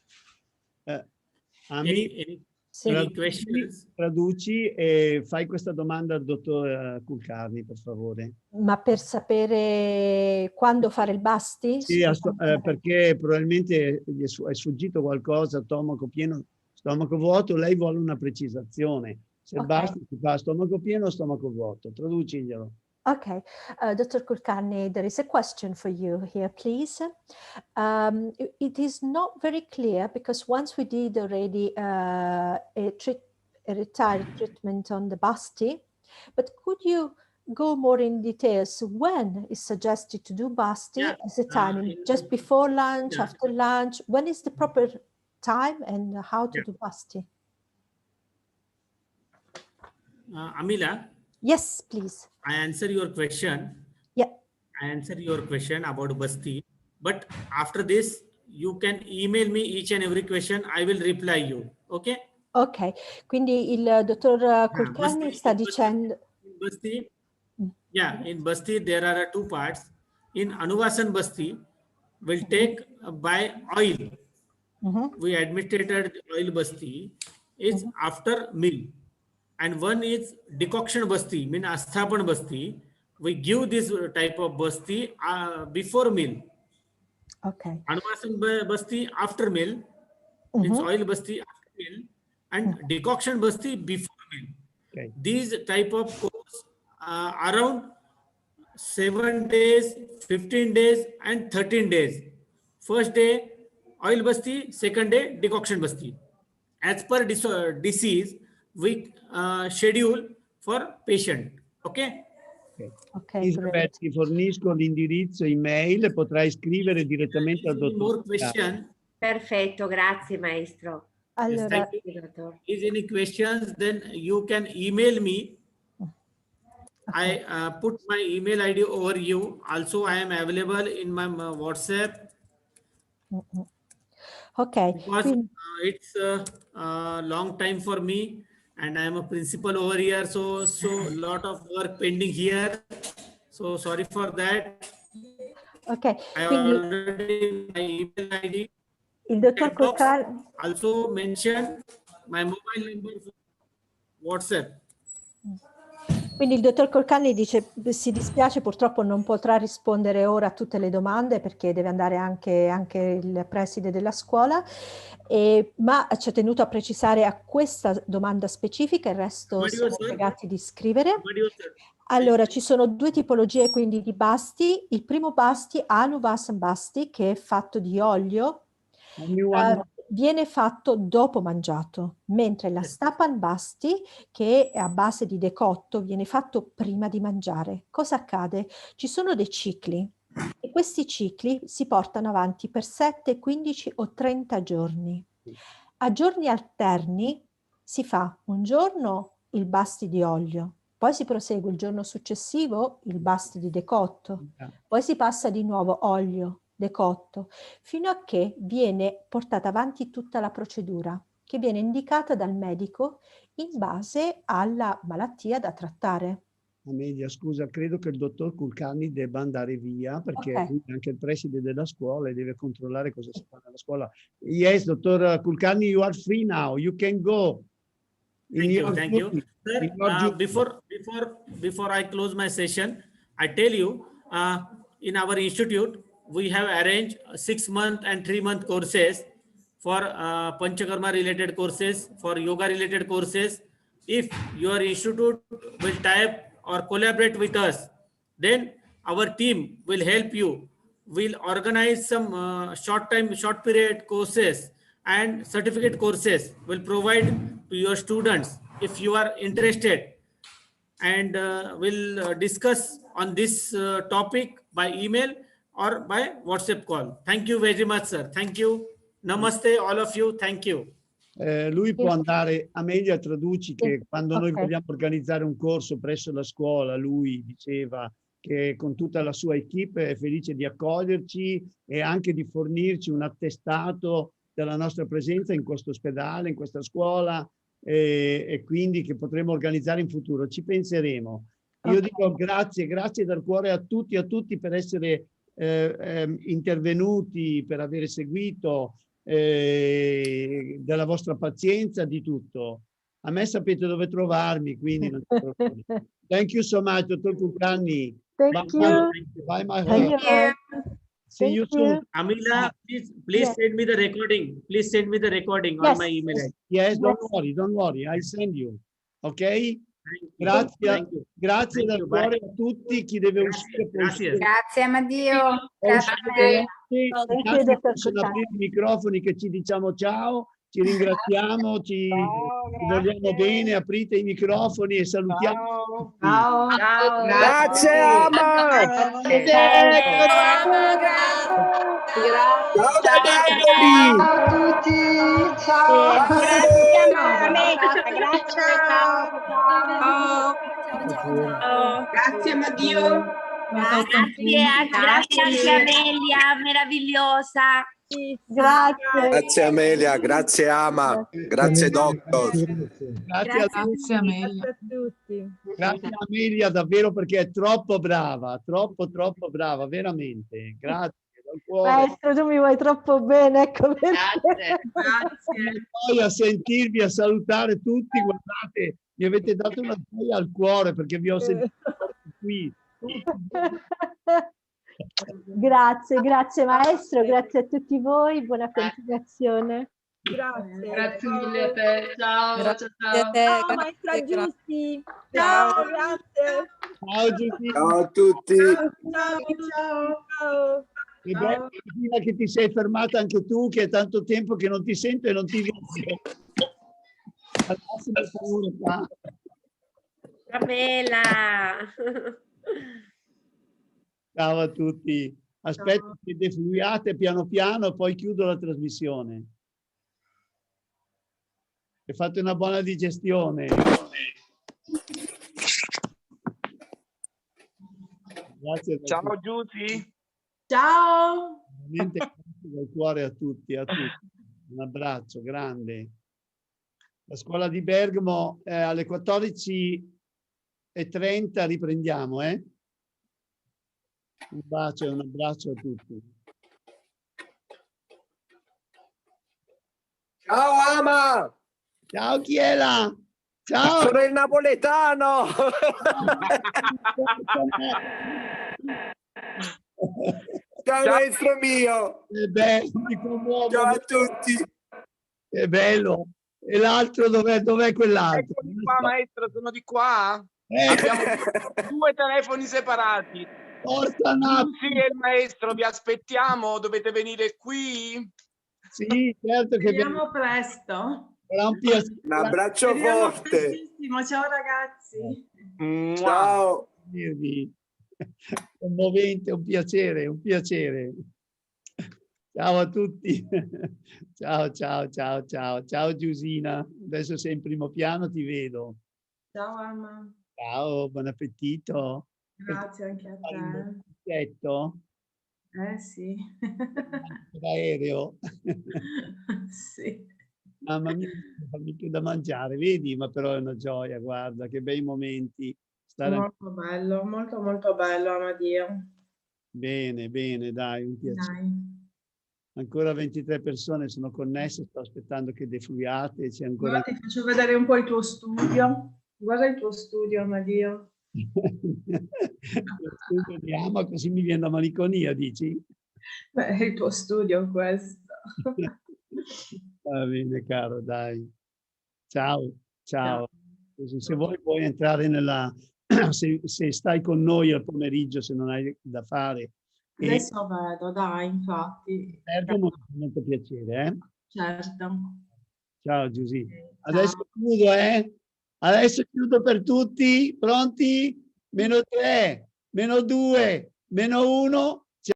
Traduci e fai questa domanda al dottor Kulkarni, per favore. Ma per sapere quando fare il basti? Sì, perché probabilmente gli è sfuggito qualcosa, stomaco pieno, stomaco vuoto, lei vuole una precisazione. Se il basti si fa stomaco pieno o stomaco vuoto, traduciglielo. Okay, Dr. Kulkarni, there is a question for you here, please. It is not very clear because once we did already a retired treatment on the basti, but could you go more in details when is suggested to do basti as a timing? Just before lunch, after lunch? When is the proper time and how to do basti? Amila, Yes, please. I answer your question. Yeah. I answer your question about Basti. But after this, you can email me each and every question. I will reply you. Okay? Ok, quindi il dottor Kulkarni Basti, sta dicendo... in Basti, yeah, in Basti there are two parts. In Anuvasan Basti, will take by oil. We administrated oil Basti is after meal. And one is decoction Basti, mean Asthapan Basti. We give this type of Basti before meal. Ok. Anuvasan Basti after meal, means oil Basti after meal, and decoction Basti before meal. Okay. These type of course around 7 days, 15 days, and 13 days. First day, oil basti, second day, decoction basti. As per disease, we schedule for patient. Okay? Ok, Isabel, great. ti fornisco l'indirizzo email e potrai scrivere direttamente al Any dottor. more question? Perfetto, grazie maestro. Yes, Allora, thank you. Sì, dottor. Is any questions? Then you can email me. okay. I put my email ID over you. Also, I am available in my WhatsApp. Ok, Because quindi, it's a long time for me, and I am a principal over here, so lot of work pending here. So sorry for that. okay, I quindi already my email ID. il dottor Chat box Kulkarni... also mention my mobile number for WhatsApp. Quindi il dottor Kulkarni dice si dispiace, purtroppo non potrà rispondere ora a tutte le domande perché deve andare anche il preside della scuola, ma ci ha tenuto a precisare a questa domanda specifica, il resto siamo pregati di scrivere. Allora, ci sono due tipologie quindi di basti. Il primo basti, Anuvasan Basti, che è fatto di olio, viene fatto dopo mangiato, mentre la Stapan Basti, che è a base di decotto, viene fatto prima di mangiare. Cosa accade? Ci sono dei cicli e questi cicli si portano avanti per 7, 15 o 30 giorni. A giorni alterni si fa un giorno il basti di olio, poi si prosegue il giorno successivo il basti di decotto, poi si passa di nuovo olio, decotto, fino a che viene portata avanti tutta la procedura che viene indicata dal medico in base alla malattia da trattare. Amelia, scusa, credo che il dottor Kulkarni debba andare via perché Ok. lui è anche il preside della scuola e deve controllare cosa si fa nella scuola. Yes, dottor Kulkarni, you are free now. You can go. Thank you, thank you. Sir, In your duty. before I close my session, I tell you, in our institute, we have arranged 6-month and 3-month courses for Panchakarma related courses, for yoga related courses. If your institute will tie up or collaborate with us, then our team will help you. We'll organize some short period courses and certificate courses will provide to your students if you are interested, and we'll discuss on this topic by email or by WhatsApp call. Thank you very much, sir. Thank you. Namaste, all of you. Thank you. Lui può andare, Amelia traduci che quando noi Ok. vogliamo organizzare un corso presso la scuola, lui diceva che con tutta la sua equipe è felice di accoglierci e anche di fornirci un attestato della nostra presenza in questo ospedale, in questa scuola e quindi che potremo organizzare in futuro. Ci penseremo. Io dico grazie dal cuore a tutti per essere intervenuti, per aver seguito, della vostra pazienza, di tutto. A me sapete dove trovarmi, quindi non c'è problema. Thank you so much, dottor Kulkarni. Thank you. Bye, my Thank heart. you. See you soon. Amila, please Yes. send me the recording. Please send me the recording on Yes. my email. Yes, don't worry, I'll send you. Ok? Thank Grazie, you. grazie Thank dal you. cuore Bye. a tutti. Chi deve uscire può Grazie. uscire. Grazie Amadio. Può Grazie a uscire lei. veloce. Thank I you, altri Dr. possono Kulkarni. aprire i microfoni che ci diciamo ciao. Ci ringraziamo, ci vogliamo bene, aprite i microfoni e salutiamo. Ciao. Ciao. Grazie Ama. Grazie. Ciao da Napoli. Ciao a tutti, ciao. Grazie Amadio. Grazie anche a Amelia, meravigliosa. Grazie. Amelia, grazie Ama, grazie Doctor. Grazie Amelia. A tutti. Grazie Amelia davvero, perché è troppo brava, troppo brava, veramente. Grazie dal cuore. Maestro, tu mi vuoi troppo bene, ecco perché. Grazie. Poi a sentirvi, a salutare tutti, guardate, mi avete dato una gioia al cuore perché vi ho sentito qui. Grazie maestro, grazie a tutti voi, buona continuazione. Grazie mille a te. Ciao. Grazie ciao. a te. Ciao maestra Giussi. Ciao, grazie. Ciao Giusy. Ciao a tutti. Ciao. Che bella Giusina, che ti sei fermata anche tu, che è tanto tempo che non ti sento e non ti vedo. Al massimo paura qua. Bella. Ciao a tutti. Aspetto che defluiate piano piano e poi chiudo la trasmissione. E fate una buona digestione. Grazie. Ciao Giusy. Ciao. Veramente grazie dal cuore a tutti, a tutti. Un abbraccio grande. La scuola di Bergamo alle 14:30 riprendiamo, eh? Un bacio e un abbraccio a tutti. Ciao Ama. Ciao Chiela! Ciao! Sono il napoletano. Ciao maestro mio. È bello, mi commuovo. Ciao a tutti. È bello. E l'altro dov'è quell'altro? Eccomi qua maestro, sono di qua. Abbiamo 2 telefoni separati. Forza Napoli! Giusy e il maestro, vi aspettiamo, dovete venire qui. Sì, certo che Vediamo presto. sarà un piacere. Un abbraccio Vediamo forte. prestissimo. Ciao ragazzi. Ciao. Dirvi. Commovente, un piacere, un piacere. Ciao a tutti. Ciao, ciao, ciao, ciao. Ciao Giusina. Adesso sei in primo piano, ti vedo. Ciao Amma. Ciao, buon appetito. Grazie anche a Fai un te. pezzetto Sì. d'aereo. Sì. Mamma mia, fammi più da mangiare, vedi? Ma però è una gioia, guarda, che bei momenti. Stare Molto bello, molto molto bello, Amadio. bene, bene, dai, un piacere. Dai. Ancora 23 persone sono connesse, sto aspettando che defluiate, c'è ancora... Ora ti faccio vedere un po' il tuo studio. Guarda il tuo studio, Amadio. Lo studio di Ama, così mi viene la malinconia, dici? Beh, è il tuo studio questo. Va bene, caro, dai. Ciao, ciao. Ciao. Così, se vuoi puoi entrare nella... se stai con noi al pomeriggio, se non hai da fare. E Adesso vedo, dai, infatti. Bergamo, molto piacere, eh? Certo. Ciao Giusy. Ciao. Adesso chiudo, eh? Adesso chiudo per tutti. Pronti? -3, -2, -1.